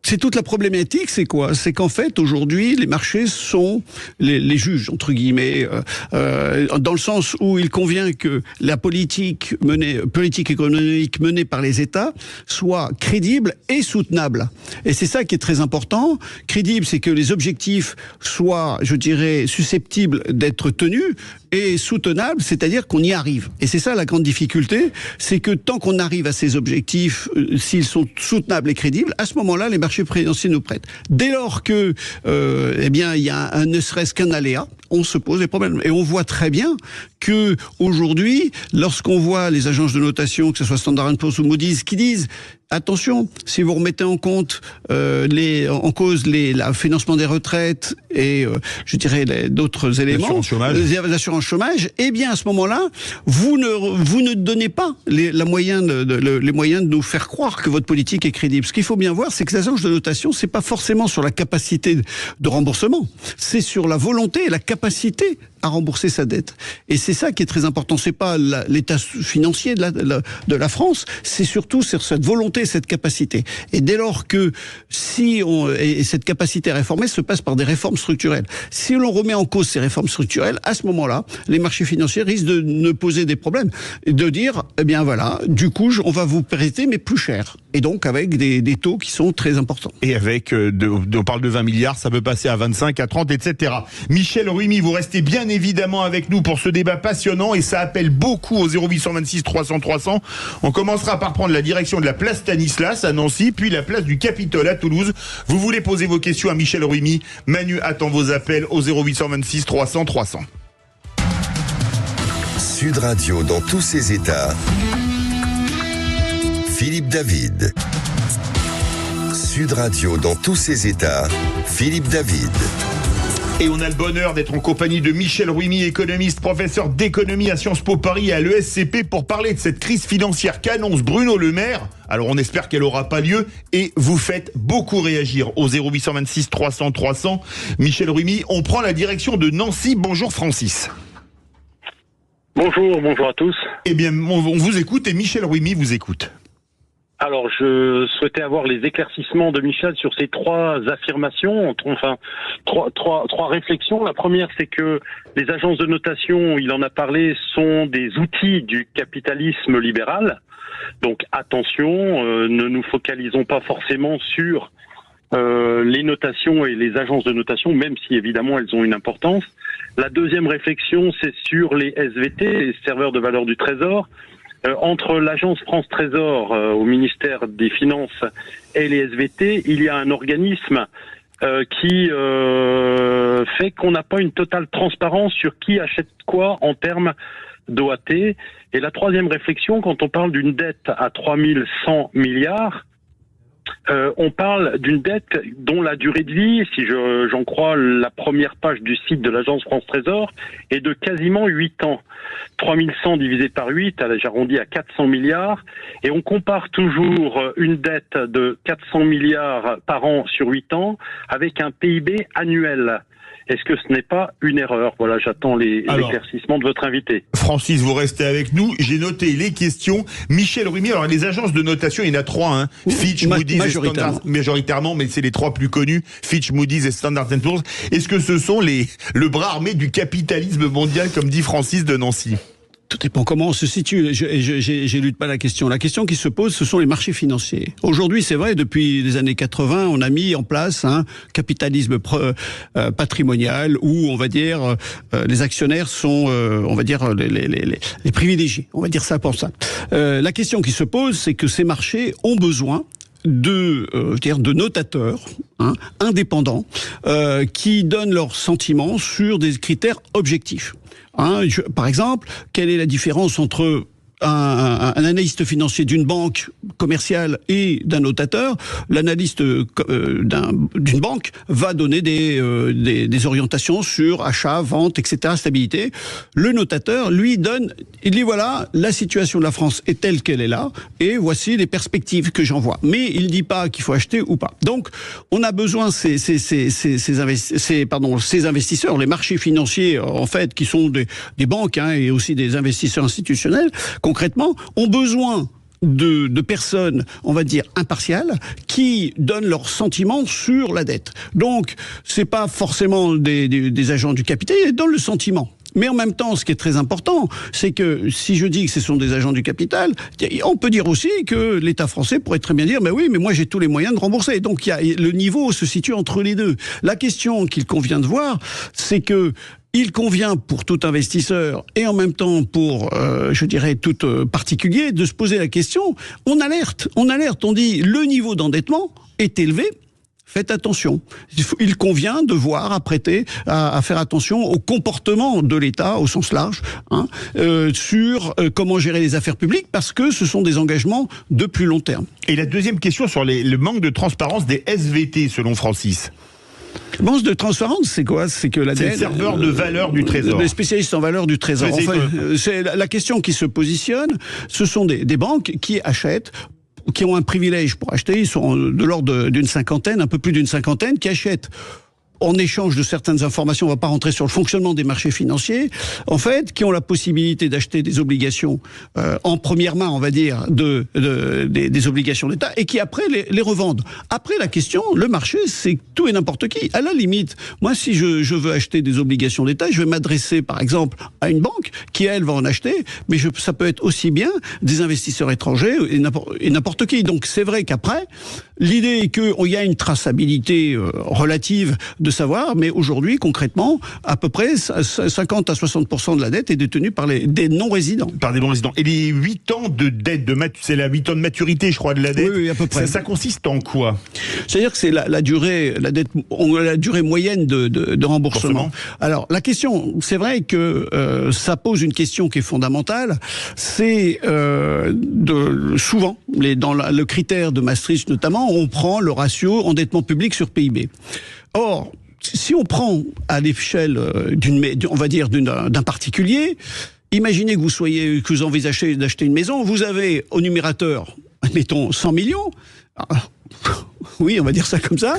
C'est toute la problématique, c'est quoi? C'est qu'en fait, aujourd'hui, les marchés sont les juges, entre guillemets, dans le sens où il convient que la politique économique menée par les États soit crédible et soutenable. Et c'est ça qui est très important. Crédible, c'est que les objectifs soient, je dirais, susceptibles d'être tenus, et soutenable, c'est-à-dire qu'on y arrive. Et c'est ça la grande difficulté, c'est que tant qu'on arrive à ces objectifs, s'ils sont soutenables et crédibles, à ce moment-là, les marchés financiers nous prêtent. Dès lors que, il y a ne serait-ce qu'un aléa, on se pose des problèmes. Et on voit très bien que aujourd'hui, lorsqu'on voit les agences de notation, que ce soit Standard & Poor's ou Moody's, qui disent attention, si vous remettez en compte en cause le financement des retraites et je dirais d'autres éléments, l'assurance chômage, eh bien à ce moment-là, vous ne donnez pas les moyens de nous faire croire que votre politique est crédible. Ce qu'il faut bien voir, c'est que les agences de notation, c'est pas forcément sur la capacité de remboursement, c'est sur la volonté et la capacité à rembourser sa dette. Et c'est ça qui est très important. C'est pas l'état financier de la France, c'est surtout sur cette volonté, cette capacité. Et dès lors que et cette capacité à réformer se passe par des réformes structurelles. Si l'on remet en cause ces réformes structurelles, à ce moment-là, les marchés financiers risquent de ne poser des problèmes. Et de dire, du coup, on va vous prêter, mais plus cher. Et donc, avec des taux qui sont très importants. Et avec, on parle de 20 milliards, ça peut passer à 25, à 30, etc. Michel Rumi, vous restez bien évidemment avec nous pour ce débat passionnant et ça appelle beaucoup au 0826 300 300. On commencera par prendre la direction de la place Stanislas à Nancy, puis la place du Capitole à Toulouse. Vous voulez poser vos questions à Michel Rumi? Manu attend vos appels au 0826 300 300. Sud Radio dans tous ses états. Philippe David. Sud Radio dans tous ses états. Philippe David. Et on a le bonheur d'être en compagnie de Michel Rumi, économiste, professeur d'économie à Sciences Po Paris et à l'ESCP pour parler de cette crise financière qu'annonce Bruno Le Maire. Alors on espère qu'elle n'aura pas lieu et vous faites beaucoup réagir au 0826 300 300. Michel Rumi, on prend la direction de Nancy. Bonjour Francis. Bonjour à tous. Eh bien, on vous écoute et Michel Rumi vous écoute. Alors, je souhaitais avoir les éclaircissements de Michel sur ces trois affirmations, trois réflexions. La première, c'est que les agences de notation, il en a parlé, sont des outils du capitalisme libéral. Donc, attention, ne nous focalisons pas forcément sur les notations et les agences de notation, même si évidemment elles ont une importance. La deuxième réflexion, c'est sur les SVT, les serveurs de valeur du Trésor. Entre l'agence France Trésor au ministère des Finances et les SVT, il y a un organisme qui fait qu'on n'a pas une totale transparence sur qui achète quoi en termes d'OAT. Et la troisième réflexion, quand on parle d'une dette à 3100 milliards, on parle d'une dette dont la durée de vie, si j'en crois la première page du site de l'agence France Trésor, est de quasiment 8 ans. 3100 divisé par 8, j'arrondis à 400 milliards, et on compare toujours une dette de 400 milliards par an sur 8 ans avec un PIB annuel. Est-ce que ce n'est pas une erreur? Voilà, j'attends l'éclaircissement de votre invité. Francis, vous restez avec nous. J'ai noté les questions. Michel Rumi, alors les agences de notation, il y en a 3, hein. Fitch, Moody's et Standard, majoritairement, mais c'est les 3 plus connus. Fitch, Moody's et Standard & Poor's. Est-ce que ce sont le bras armé du capitalisme mondial, comme dit Francis de Nancy? Tout dépend comment on se situe. J'élude pas la question. La question qui se pose, ce sont les marchés financiers. Aujourd'hui, c'est vrai, depuis les années 80, on a mis en place un capitalisme patrimonial où, on va dire, les actionnaires sont, on va dire, les privilégiés. On va dire ça pour ça. La question qui se pose, c'est que ces marchés ont besoin de notateurs indépendants qui donnent leurs sentiments sur des critères objectifs. Par exemple, quelle est la différence entre un analyste financier d'une banque commerciale et d'un notateur? L'analyste d'une banque va donner des orientations sur achat, vente, etc., stabilité. Le notateur, lui, il dit voilà, la situation de la France est telle qu'elle est là, et voici les perspectives que j'en vois. Mais il ne dit pas qu'il faut acheter ou pas. Donc, on a besoin ces investisseurs, les marchés financiers, en fait, qui sont des banques et aussi des investisseurs institutionnels, concrètement, ont besoin de personnes, on va dire, impartiales, qui donnent leurs sentiments sur la dette. Donc, c'est pas forcément des agents du capital, ils donnent le sentiment. Mais en même temps, ce qui est très important, c'est que si je dis que ce sont des agents du capital, on peut dire aussi que l'État français pourrait très bien dire, mais oui, mais moi j'ai tous les moyens de rembourser. Donc le niveau se situe entre les deux. La question qu'il convient de voir, c'est que il convient pour tout investisseur et en même temps pour, je dirais, tout particulier, de se poser la question, on alerte, on dit le niveau d'endettement est élevé. Faites attention. Il convient de voir, à faire attention au comportement de l'État au sens large, sur comment gérer les affaires publiques, parce que ce sont des engagements de plus long terme. Et la deuxième question sur le manque de transparence des SVT, selon Francis. Le manque de transparence, c'est quoi? C'est que c'est le serveur de valeur du Trésor. Les spécialistes en valeur du Trésor. C'est la question qui se positionne. Ce sont des banques qui achètent, qui ont un privilège pour acheter, ils sont de l'ordre d'une cinquantaine, un peu plus d'une cinquantaine, qui achètent en échange de certaines informations, on ne va pas rentrer sur le fonctionnement des marchés financiers, en fait, qui ont la possibilité d'acheter des obligations en première main, on va dire, des obligations d'État, et qui après les revendent. Après, la question, le marché, c'est tout et n'importe qui. À la limite, moi, si je veux acheter des obligations d'État, je vais m'adresser, par exemple, à une banque qui, elle, va en acheter, mais ça peut être aussi bien des investisseurs étrangers et n'importe qui. Donc, c'est vrai qu'après, l'idée est qu'il y a une traçabilité relative de savoir, mais aujourd'hui, concrètement, à peu près 50 à 60% de la dette est détenue par des non-résidents. Par des non-résidents. Et les 8 ans de dette, c'est la 8 ans de maturité, je crois, de la dette. Oui, à peu près. Ça consiste en quoi? C'est-à-dire que c'est la durée moyenne de remboursement. Alors, la question, c'est vrai que ça pose une question qui est fondamentale, c'est souvent, dans le critère de Maastricht notamment, on prend le ratio endettement public sur PIB. Or, si on prend à l'échelle on va dire d'un particulier, imaginez que vous envisagez d'acheter une maison, vous avez au numérateur, admettons, 100 millions. Oui, on va dire ça comme ça.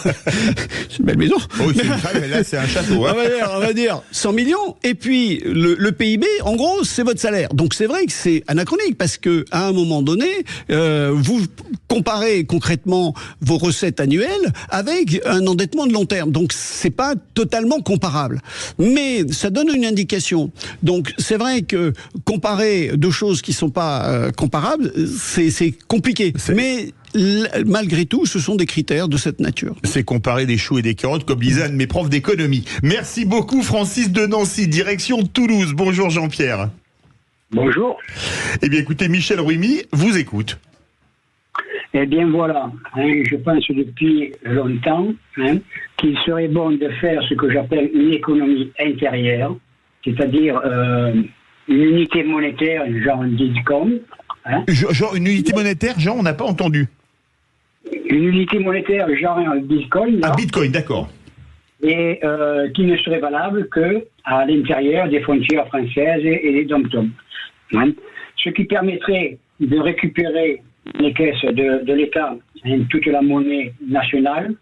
C'est une belle maison. Oui, là, c'est un château. Hein. On va dire 100 millions. Et puis, le PIB, en gros, c'est votre salaire. Donc, c'est vrai que c'est anachronique parce que, à un moment donné, vous comparez concrètement vos recettes annuelles avec un endettement de long terme. Donc, c'est pas totalement comparable. Mais ça donne une indication. Donc, c'est vrai que comparer deux choses qui sont pas comparables, c'est compliqué. Mais malgré tout, ce sont des critères de cette nature. C'est comparer des choux et des carottes, comme disaient un de mes profs d'économie. Merci beaucoup, Francis de Nancy, direction Toulouse. Bonjour Jean-Pierre. Bonjour. Eh bien écoutez, Michel Rumi vous écoute. Eh bien voilà, je pense depuis longtemps qu'il serait bon de faire ce que j'appelle une économie intérieure, c'est-à-dire une unité monétaire, genre un Bitcoin. Genre une unité monétaire, genre on n'a pas entendu. Une unité monétaire, genre un Bitcoin. Un Bitcoin, d'accord. Et qui ne serait valable qu'à l'intérieur des frontières françaises et des dom-toms. Ce qui permettrait de récupérer les caisses de l'État, toute la monnaie nationale,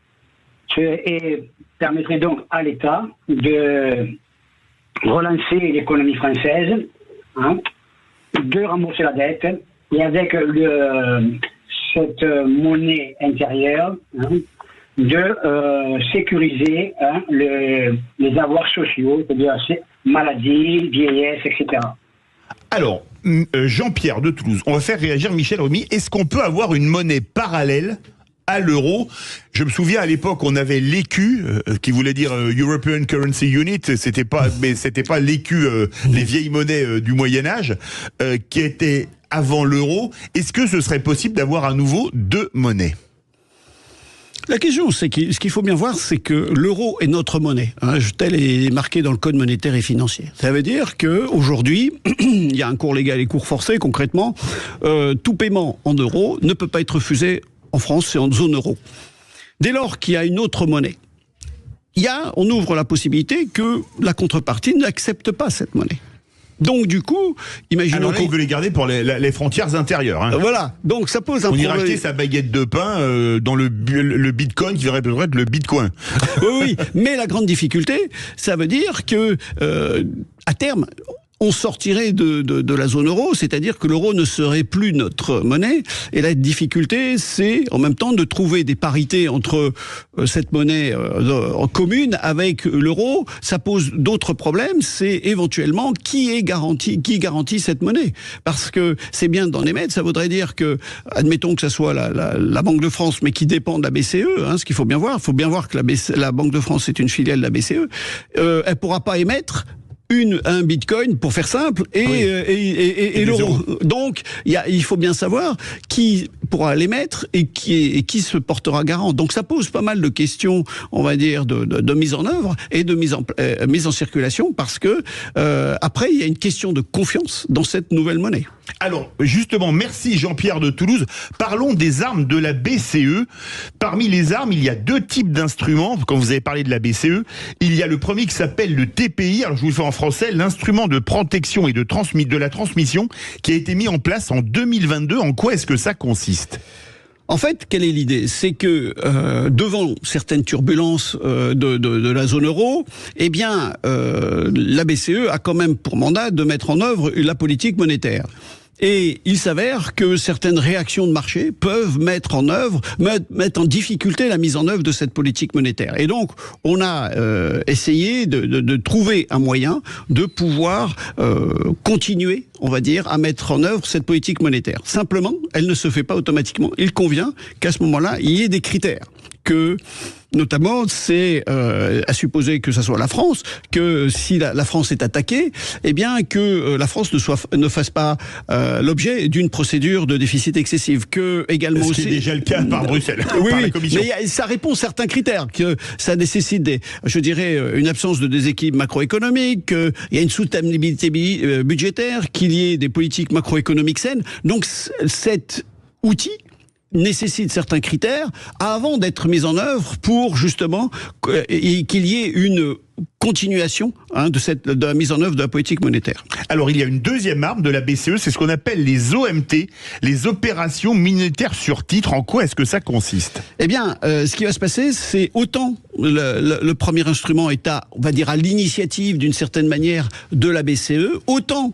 et permettrait donc à l'État de relancer l'économie française, de rembourser la dette, et avec cette monnaie intérieure, de sécuriser les avoirs sociaux, c'est-à-dire maladie, vieillesse, etc. Alors, Jean-Pierre de Toulouse, on va faire réagir Michel Rumi. Est-ce qu'on peut avoir une monnaie parallèle à l'euro? Je me souviens à l'époque, on avait l'ECU, qui voulait dire European Currency Unit. C'était pas l'ECU, les vieilles monnaies du Moyen Âge, qui étaient avant l'euro. Est-ce que ce serait possible d'avoir à nouveau deux monnaies? La question, c'est que ce qu'il faut bien voir, c'est que l'euro est notre monnaie, tel est marqué dans le code monétaire et financier. Ça veut dire qu'aujourd'hui, il y a un cours légal et cours forcé, concrètement, tout paiement en euros ne peut pas être refusé en France, c'est en zone euro. Dès lors qu'il y a une autre monnaie, on ouvre la possibilité que la contrepartie n'accepte pas cette monnaie. Donc du coup, imaginons... Alors là, on veut les garder pour les frontières intérieures. Voilà, donc ça pose un problème. On ira acheter sa baguette de pain dans le bitcoin qui devrait être le bitcoin. Oui, mais la grande difficulté, ça veut dire que à terme... on sortirait de la zone euro, c'est-à-dire que l'euro ne serait plus notre monnaie. Et la difficulté, c'est en même temps de trouver des parités entre cette monnaie commune avec l'euro. Ça pose d'autres problèmes. C'est éventuellement qui garantit cette monnaie. Parce que c'est bien d'en émettre. Ça voudrait dire que, admettons que ça soit la Banque de France, mais qui dépend de la BCE, ce qu'il faut bien voir. Il faut bien voir que la Banque de France est une filiale de la BCE. Elle pourra pas émettre un bitcoin, pour faire simple, et l'euro. Donc, il faut bien savoir qui pourra l'émettre et qui se portera garant. Donc, ça pose pas mal de questions, on va dire, de mise en œuvre et de mise en circulation, parce que après, il y a une question de confiance dans cette nouvelle monnaie. Alors, justement, merci Jean-Pierre de Toulouse. Parlons des armes de la BCE. Parmi les armes, il y a deux types d'instruments. Quand vous avez parlé de la BCE, il y a le premier qui s'appelle le TPI. Alors, je vous le fais en français, l'instrument de protection et de la transmission qui a été mis en place en 2022. En quoi est-ce que ça consiste ? En fait, quelle est l'idée ? C'est que devant certaines turbulences de la zone euro, eh bien, la BCE a quand même pour mandat de mettre en œuvre la politique monétaire. Et il s'avère que certaines réactions de marché peuvent mettre en difficulté la mise en œuvre de cette politique monétaire. Et donc, on a essayé de trouver un moyen de pouvoir continuer, on va dire, à mettre en œuvre cette politique monétaire. Simplement, elle ne se fait pas automatiquement. Il convient qu'à ce moment-là, il y ait des critères. Que, notamment, c'est à supposer que ça soit la France, que si la France est attaquée, eh bien que la France ne fasse pas l'objet d'une procédure de déficit excessif. Que également ce qui est déjà le cas par Bruxelles, oui, par la Commission. Mais ça répond à certains critères, que ça nécessite une absence de déséquilibre macroéconomique, qu'il y a une soutenabilité budgétaire, qu'il y ait des politiques macroéconomiques saines. Donc cet outil nécessite certains critères avant d'être mis en œuvre pour justement qu'il y ait une continuation de la mise en œuvre de la politique monétaire. Alors il y a une deuxième arme de la BCE, c'est ce qu'on appelle les OMT, les opérations monétaires sur titre. En quoi est-ce que ça consiste ? Eh bien, ce qui va se passer, c'est autant le premier instrument est on va dire, à l'initiative d'une certaine manière de la BCE, autant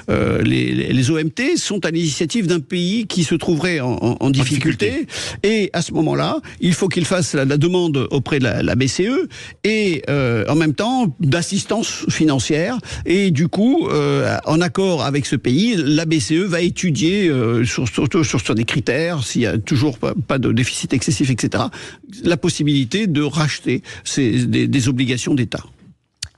les OMT sont à l'initiative d'un pays qui se trouverait en difficulté. Et à ce moment-là, il faut qu'il fasse la demande auprès de la BCE et en même temps d'assistance financière. Et du coup, en accord avec ce pays, la BCE va étudier surtout sur des critères, s'il y a toujours pas de déficit excessif, etc., la possibilité de racheter des obligations d'État.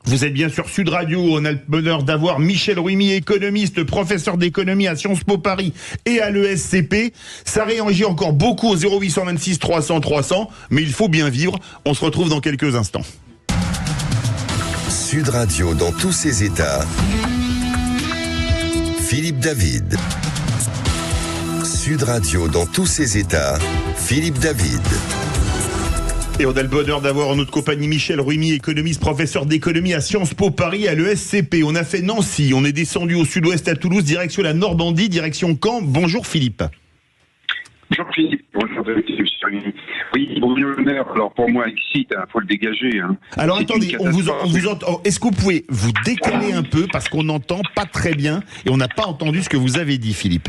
Vous êtes bien sur Sud Radio, on a le bonheur d'avoir Michel Rumi, économiste, professeur d'économie à Sciences Po Paris et à l'ESCP. Ça réagit encore beaucoup au 0826 300 300, mais il faut bien vivre. On se retrouve dans quelques instants. Sud Radio dans tous ses états. Philippe David. Sud Radio dans tous ses états. Philippe David. Et on a le bonheur d'avoir en notre compagnie Michel Rumi, économiste, professeur d'économie à Sciences Po Paris, à l'ESCP. On a fait Nancy, on est descendu au sud-ouest à Toulouse, direction la Normandie, direction Caen. Bonjour Philippe. Bonjour Philippe, bonjour Monsieur Rumi. Oui, Bruno Le Maire, alors pour moi, excite, il faut le dégager. Hein. Alors attendez, on vous entend. Est-ce que vous pouvez vous décaler un peu, parce qu'on n'entend pas très bien, et on n'a pas entendu ce que vous avez dit, Philippe?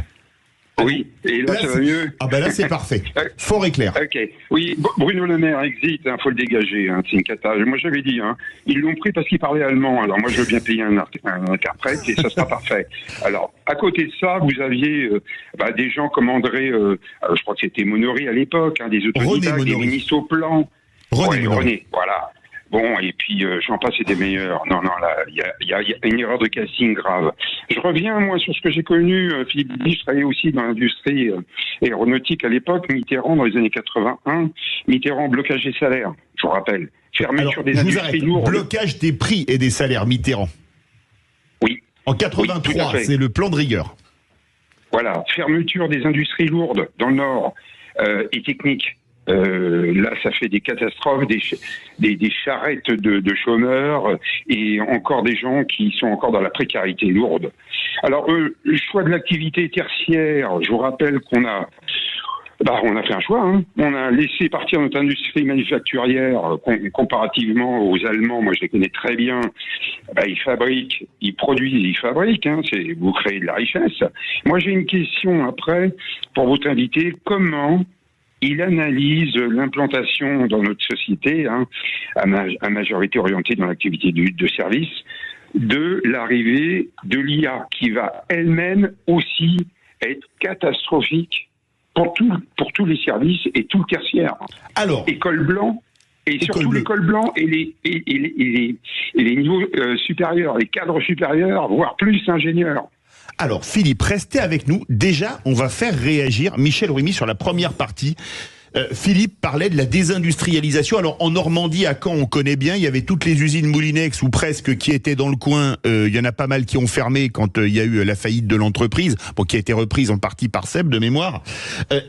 Oui, et là ça va mieux. Ah ben là c'est parfait, fort et clair. Ok, oui, Bruno Le Maire exit, faut le dégager, c'est une cata. Moi j'avais dit, ils l'ont pris parce qu'il parlait allemand, alors moi je veux bien payer un interprète et ça sera parfait. Alors, à côté de ça, vous aviez des gens comme André, je crois que c'était Monory à l'époque, des autodidactes, des ministres au plan. René, voilà. Bon, et puis j'en passe, c'est des meilleurs. Non, là, il y a une erreur de casting grave. Je reviens, moi, sur ce que j'ai connu. Philippe, je travaillais aussi dans l'industrie aéronautique à l'époque. Mitterrand, dans les années 81. Mitterrand, blocage des salaires, je vous rappelle. Fermeture des industries lourdes. Blocage des prix et des salaires, Mitterrand. Oui. En 83, oui, c'est le plan de rigueur. Voilà, fermeture des industries lourdes dans le Nord et techniques. Là, ça fait des catastrophes, des charrettes de chômeurs et encore des gens qui sont encore dans la précarité lourde. Alors, le choix de l'activité tertiaire, je vous rappelle qu'on a fait un choix. On a laissé partir notre industrie manufacturière comparativement aux Allemands. Moi, je les connais très bien. Ils fabriquent, ils produisent, ils fabriquent. Vous créez de la richesse. Moi, j'ai une question après pour votre invité. Comment il analyse l'implantation dans notre société, à majorité orientée dans l'activité de service, de l'arrivée de l'IA, qui va elle-même aussi être catastrophique pour tous les services et tout le tertiaire. Alors, école blanc, et surtout l'école blanc et les niveaux supérieurs, les cadres supérieurs, voire plus ingénieurs. Alors, Philippe, restez avec nous. Déjà, on va faire réagir Michel Rumi sur la première partie. Philippe parlait de la désindustrialisation. Alors, en Normandie, à Caen, on connaît bien, il y avait toutes les usines Moulinex, ou presque, qui étaient dans le coin. Il y en a pas mal qui ont fermé quand il y a eu la faillite de l'entreprise, qui a été reprise en partie par Seb, de mémoire.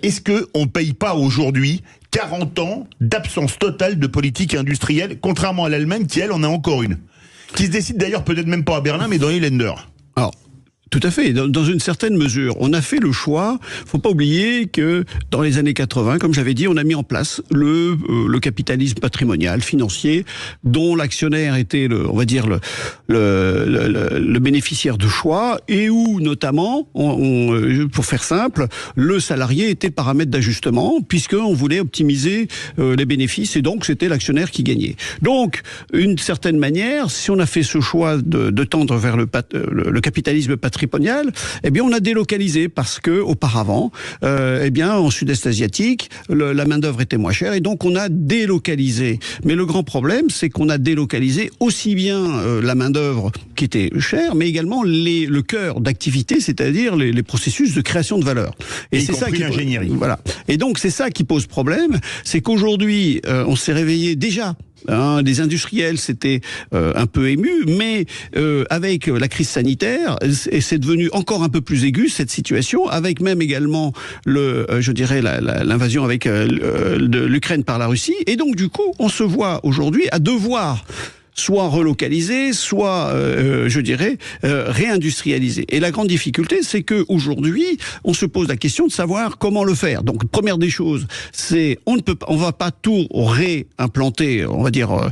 Est-ce qu'on ne paye pas aujourd'hui 40 ans d'absence totale de politique industrielle, contrairement à l'Allemagne, qui, elle, en a encore une, qui se décide d'ailleurs peut-être même pas à Berlin, mais dans les Länder. Alors, tout à fait, dans une certaine mesure. On a fait le choix, faut pas oublier que dans les années 80, comme j'avais dit, on a mis en place le capitalisme patrimonial, financier, dont l'actionnaire était le bénéficiaire de choix, et où notamment, pour faire simple, le salarié était paramètre d'ajustement, puisqu'on voulait optimiser les bénéfices, et donc c'était l'actionnaire qui gagnait. Donc, d'une certaine manière, si on a fait ce choix de tendre vers le capitalisme patrimonial, eh bien, on a délocalisé parce que auparavant, en Sud-Est asiatique, la main d'œuvre était moins chère et donc on a délocalisé. Mais le grand problème, c'est qu'on a délocalisé aussi bien la main d'œuvre qui était chère, mais également le cœur d'activité, c'est-à-dire les processus de création de valeur. Et c'est ça qui l'ingénierie. Voilà. Et donc c'est ça qui pose problème, c'est qu'aujourd'hui, on s'est réveillé déjà. Les industriels s'étaient un peu émus, mais avec la crise sanitaire, et c'est devenu encore un peu plus aigu cette situation, avec même également l'invasion de l'Ukraine par la Russie, et donc du coup, on se voit aujourd'hui à devoir soit relocalisés, soit, je dirais, réindustrialisés. Et la grande difficulté, c'est que aujourd'hui, on se pose la question de savoir comment le faire. Donc, première des choses, c'est on va pas tout réimplanter, on va dire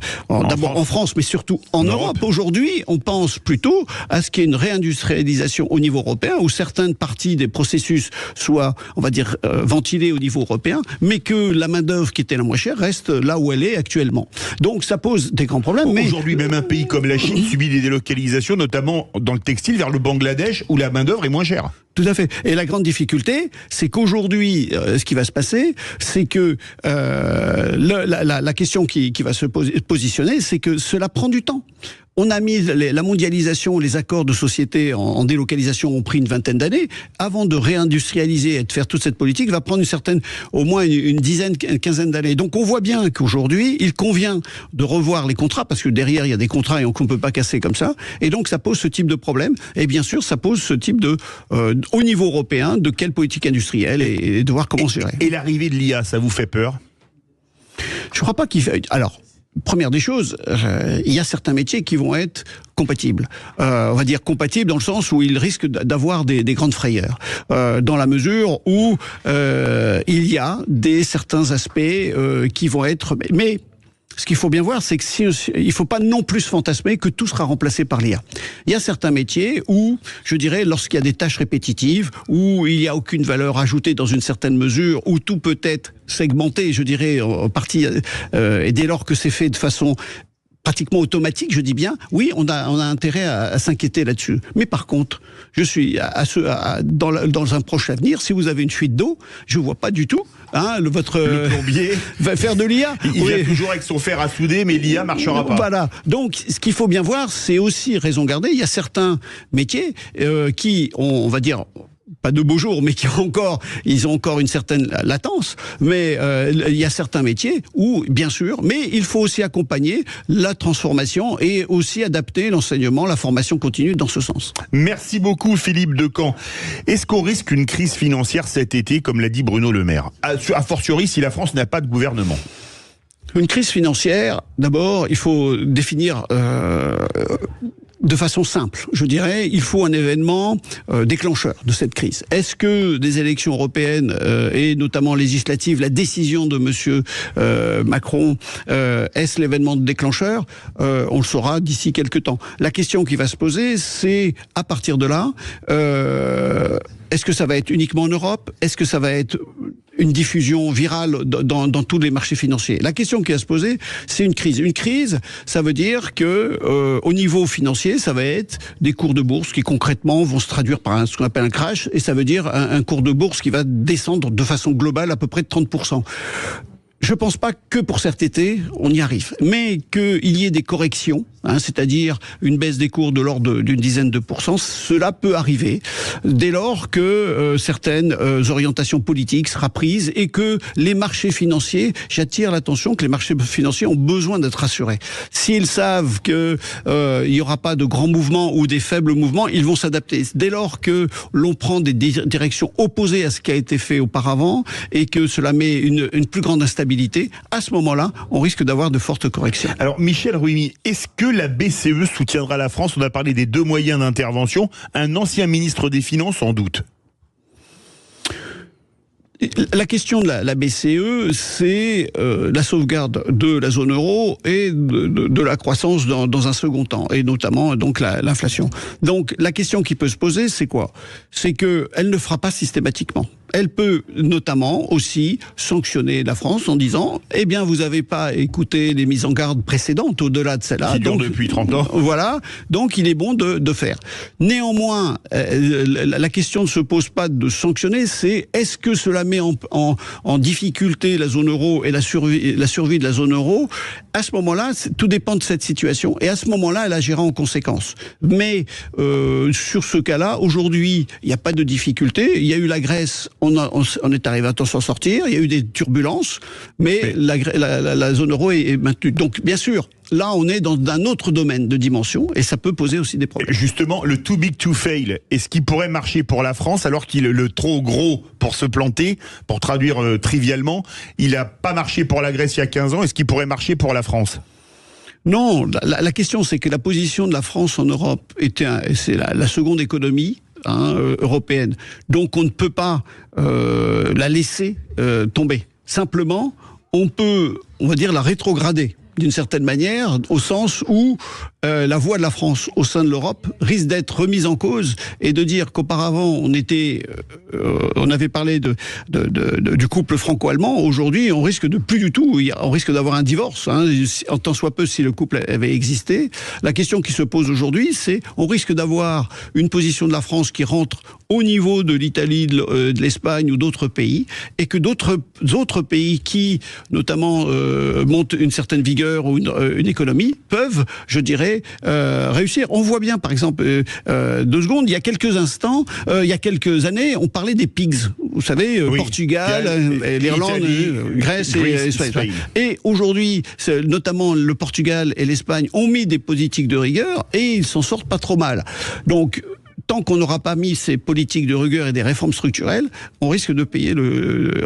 d'abord en France, mais surtout en Europe. Aujourd'hui, on pense plutôt à ce qu'il y ait une réindustrialisation au niveau européen, où certaines parties des processus soient, on va dire, ventilées au niveau européen, mais que la main-d'œuvre qui était la moins chère reste là où elle est actuellement. Donc, ça pose des grands problèmes. Mais aujourd'hui, même un pays comme la Chine subit des délocalisations, notamment dans le textile, vers le Bangladesh, où la main-d'œuvre est moins chère. Tout à fait. Et la grande difficulté, c'est qu'aujourd'hui, ce qui va se passer, c'est que la question qui va se positionner, c'est que cela prend du temps. On a mis la mondialisation, les accords de société en délocalisation ont pris une vingtaine d'années. Avant de réindustrialiser et de faire toute cette politique, va prendre au moins une dizaine, une quinzaine d'années. Donc on voit bien qu'aujourd'hui, il convient de revoir les contrats, parce que derrière, il y a des contrats et qu'on ne peut pas casser comme ça. Et donc ça pose ce type de problème. Et bien sûr, ça pose ce type au niveau européen, de quelle politique industrielle et de voir comment gérer. Et l'arrivée de l'IA, ça vous fait peur ? Je ne crois pas qu'il fait... Alors, première des choses, il y a certains métiers qui vont être compatibles. On va dire compatibles dans le sens où ils risquent d'avoir des grandes frayeurs. Dans la mesure où il y a certains aspects qui vont être... Mais ce qu'il faut bien voir, c'est que il faut pas non plus fantasmer que tout sera remplacé par l'IA. Il y a certains métiers où, je dirais, lorsqu'il y a des tâches répétitives, où il n'y a aucune valeur ajoutée dans une certaine mesure, où tout peut être segmenté, je dirais, en partie, et dès lors que c'est fait de façon pratiquement automatique, je dis bien, oui, on a intérêt à s'inquiéter là-dessus. Mais par contre, je suis dans un proche avenir, si vous avez une fuite d'eau, je vois pas du tout votre le plombier va faire de l'IA. Il vient toujours avec son fer à souder, mais l'IA marchera pas. Voilà. Donc, ce qu'il faut bien voir, c'est aussi raison garder. Il y a certains métiers qui ont, on va dire, pas de beaux jours, mais ils ont encore une certaine latence. Mais il y a certains métiers où, bien sûr, mais il faut aussi accompagner la transformation et aussi adapter l'enseignement, la formation continue dans ce sens. Merci beaucoup, Philippe Decamps. Est-ce qu'on risque une crise financière cet été, comme l'a dit Bruno Le Maire, a fortiori si la France n'a pas de gouvernement? Une crise financière, d'abord, il faut définir de façon simple, je dirais, il faut un événement déclencheur de cette crise. Est-ce que des élections européennes et notamment législatives, la décision de monsieur Macron, est-ce l'événement déclencheur? On le saura d'ici quelques temps. La question qui va se poser, c'est à partir de là, est-ce que ça va être uniquement en Europe? Est-ce que ça va être une diffusion virale dans tous les marchés financiers? La question qui va se poser, c'est une crise. Une crise, ça veut dire que au niveau financier, ça va être des cours de bourse qui concrètement vont se traduire par ce qu'on appelle un crash, et ça veut dire un cours de bourse qui va descendre de façon globale à peu près de 30%. Je ne pense pas que pour cet été, on y arrive. Mais qu'il y ait des corrections, c'est-à-dire une baisse des cours de l'ordre d'une dizaine de pourcents, cela peut arriver dès lors que certaines orientations politiques sera prises et que les marchés financiers, j'attire l'attention que les marchés financiers ont besoin d'être rassurés. S'ils savent qu'il n'y aura pas de grands mouvements ou des faibles mouvements, ils vont s'adapter. Dès lors que l'on prend des directions opposées à ce qui a été fait auparavant et que cela met une plus grande instabilité, à ce moment-là, on risque d'avoir de fortes corrections. Alors, Michel Rumi, est-ce que la BCE soutiendra la France? On a parlé des deux moyens d'intervention. Un ancien ministre des Finances en doute. La question de la BCE, c'est la sauvegarde de la zone euro et de la croissance dans un second temps, et notamment donc l'inflation. Donc la question qui peut se poser, c'est quoi? C'est qu'elle ne fera pas systématiquement. Elle peut notamment aussi sanctionner la France en disant « Eh bien, vous n'avez pas écouté les mises en garde précédentes au-delà de celle-là. » Qui durent depuis 30 ans. Voilà, donc il est bon de faire. Néanmoins, la question ne se pose pas de sanctionner, c'est est-ce que cela met en difficulté la zone euro et la survie de la zone euro? À ce moment-là, tout dépend de cette situation. Et à ce moment-là, elle agira en conséquence. Mais sur ce cas-là, aujourd'hui, il n'y a pas de difficulté. Il y a eu la Grèce, on est arrivé à s'en sortir, il y a eu des turbulences, mais la zone euro est maintenue. Donc, bien sûr, là, on est dans un autre domaine de dimension, et ça peut poser aussi des problèmes. Justement, le too big to fail, est-ce qu'il pourrait marcher pour la France, alors qu'il est le trop gros pour se planter, pour traduire trivialement, il n'a pas marché pour la Grèce il y a 15 ans, est-ce qu'il pourrait marcher pour la France ? Non, la question c'est que la position de la France en Europe c'est la seconde économie européenne. Donc on ne peut pas la laisser tomber. Simplement, on va dire, la rétrograder d'une certaine manière, au sens où la voix de la France au sein de l'Europe risque d'être remise en cause, et de dire qu'auparavant on avait parlé du couple franco-allemand. Aujourd'hui, on risque de plus du tout, on risque d'avoir un divorce, en tant soit peu si le couple avait existé. La question qui se pose aujourd'hui, c'est on risque d'avoir une position de la France qui rentre au niveau de l'Italie, de l'Espagne ou d'autres pays, et que d'autres pays qui, notamment, montent une certaine vigueur ou une économie, peuvent, je dirais, réussir. On voit bien, par exemple, 2 secondes, il y a quelques instants, il y a quelques années, on parlait des pigs. Vous savez, oui. Portugal, l'Irlande, Grèce et Espagne. Et aujourd'hui, notamment le Portugal et l'Espagne ont mis des politiques de rigueur et ils s'en sortent pas trop mal. Donc, tant qu'on n'aura pas mis ces politiques de rigueur et des réformes structurelles, on risque de payer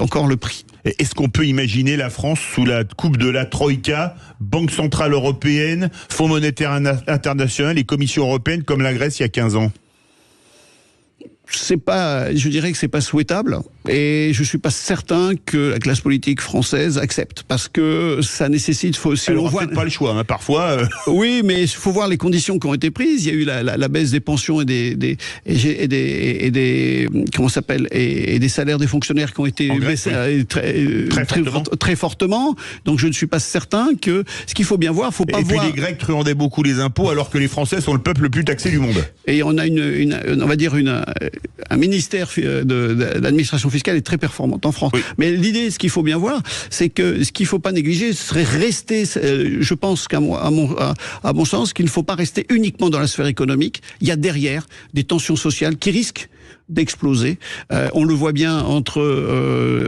encore le prix. Est-ce qu'on peut imaginer la France sous la coupe de la Troïka, Banque Centrale Européenne, Fonds Monétaire International et Commission Européenne comme la Grèce il y a 15 ans ? Je dirais que c'est pas souhaitable, et je suis pas certain que la classe politique française accepte, parce que ça nécessite, on voit peut-être pas le choix, parfois. Oui, mais il faut voir les conditions qui ont été prises. Il y a eu la baisse des pensions et des comment s'appelle, et des salaires des fonctionnaires qui ont été baissés très fortement. Donc je ne suis pas certain que ce qu'il faut bien voir, faut pas voir. Et puis les Grecs truandaient beaucoup les impôts, alors que les Français sont le peuple le plus taxé du monde. Et on a on va dire un ministère de l'administration fiscale est très performante en France. Oui. Mais l'idée, ce qu'il faut bien voir, c'est que ce qu'il ne faut pas négliger, ce serait rester, je pense à mon sens, qu'il ne faut pas rester uniquement dans la sphère économique. Il y a derrière des tensions sociales qui risquent d'exploser. On le voit bien entre,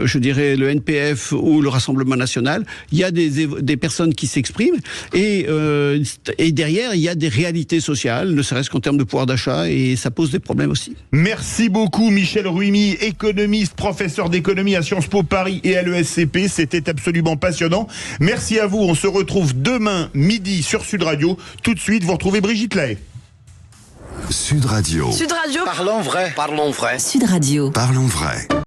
je dirais, le NPF ou le Rassemblement National. Il y a des personnes qui s'expriment, et derrière, il y a des réalités sociales, ne serait-ce qu'en termes de pouvoir d'achat, et ça pose des problèmes aussi. Merci beaucoup, Michel Rumi, économiste, professeur d'économie à Sciences Po Paris et à l'ESCP. C'était absolument passionnant. Merci à vous. On se retrouve demain midi sur Sud Radio. Tout de suite, vous retrouvez Brigitte Lahaye. Sud Radio. Sud Radio. Parlons vrai. Parlons vrai. Sud Radio. Parlons vrai.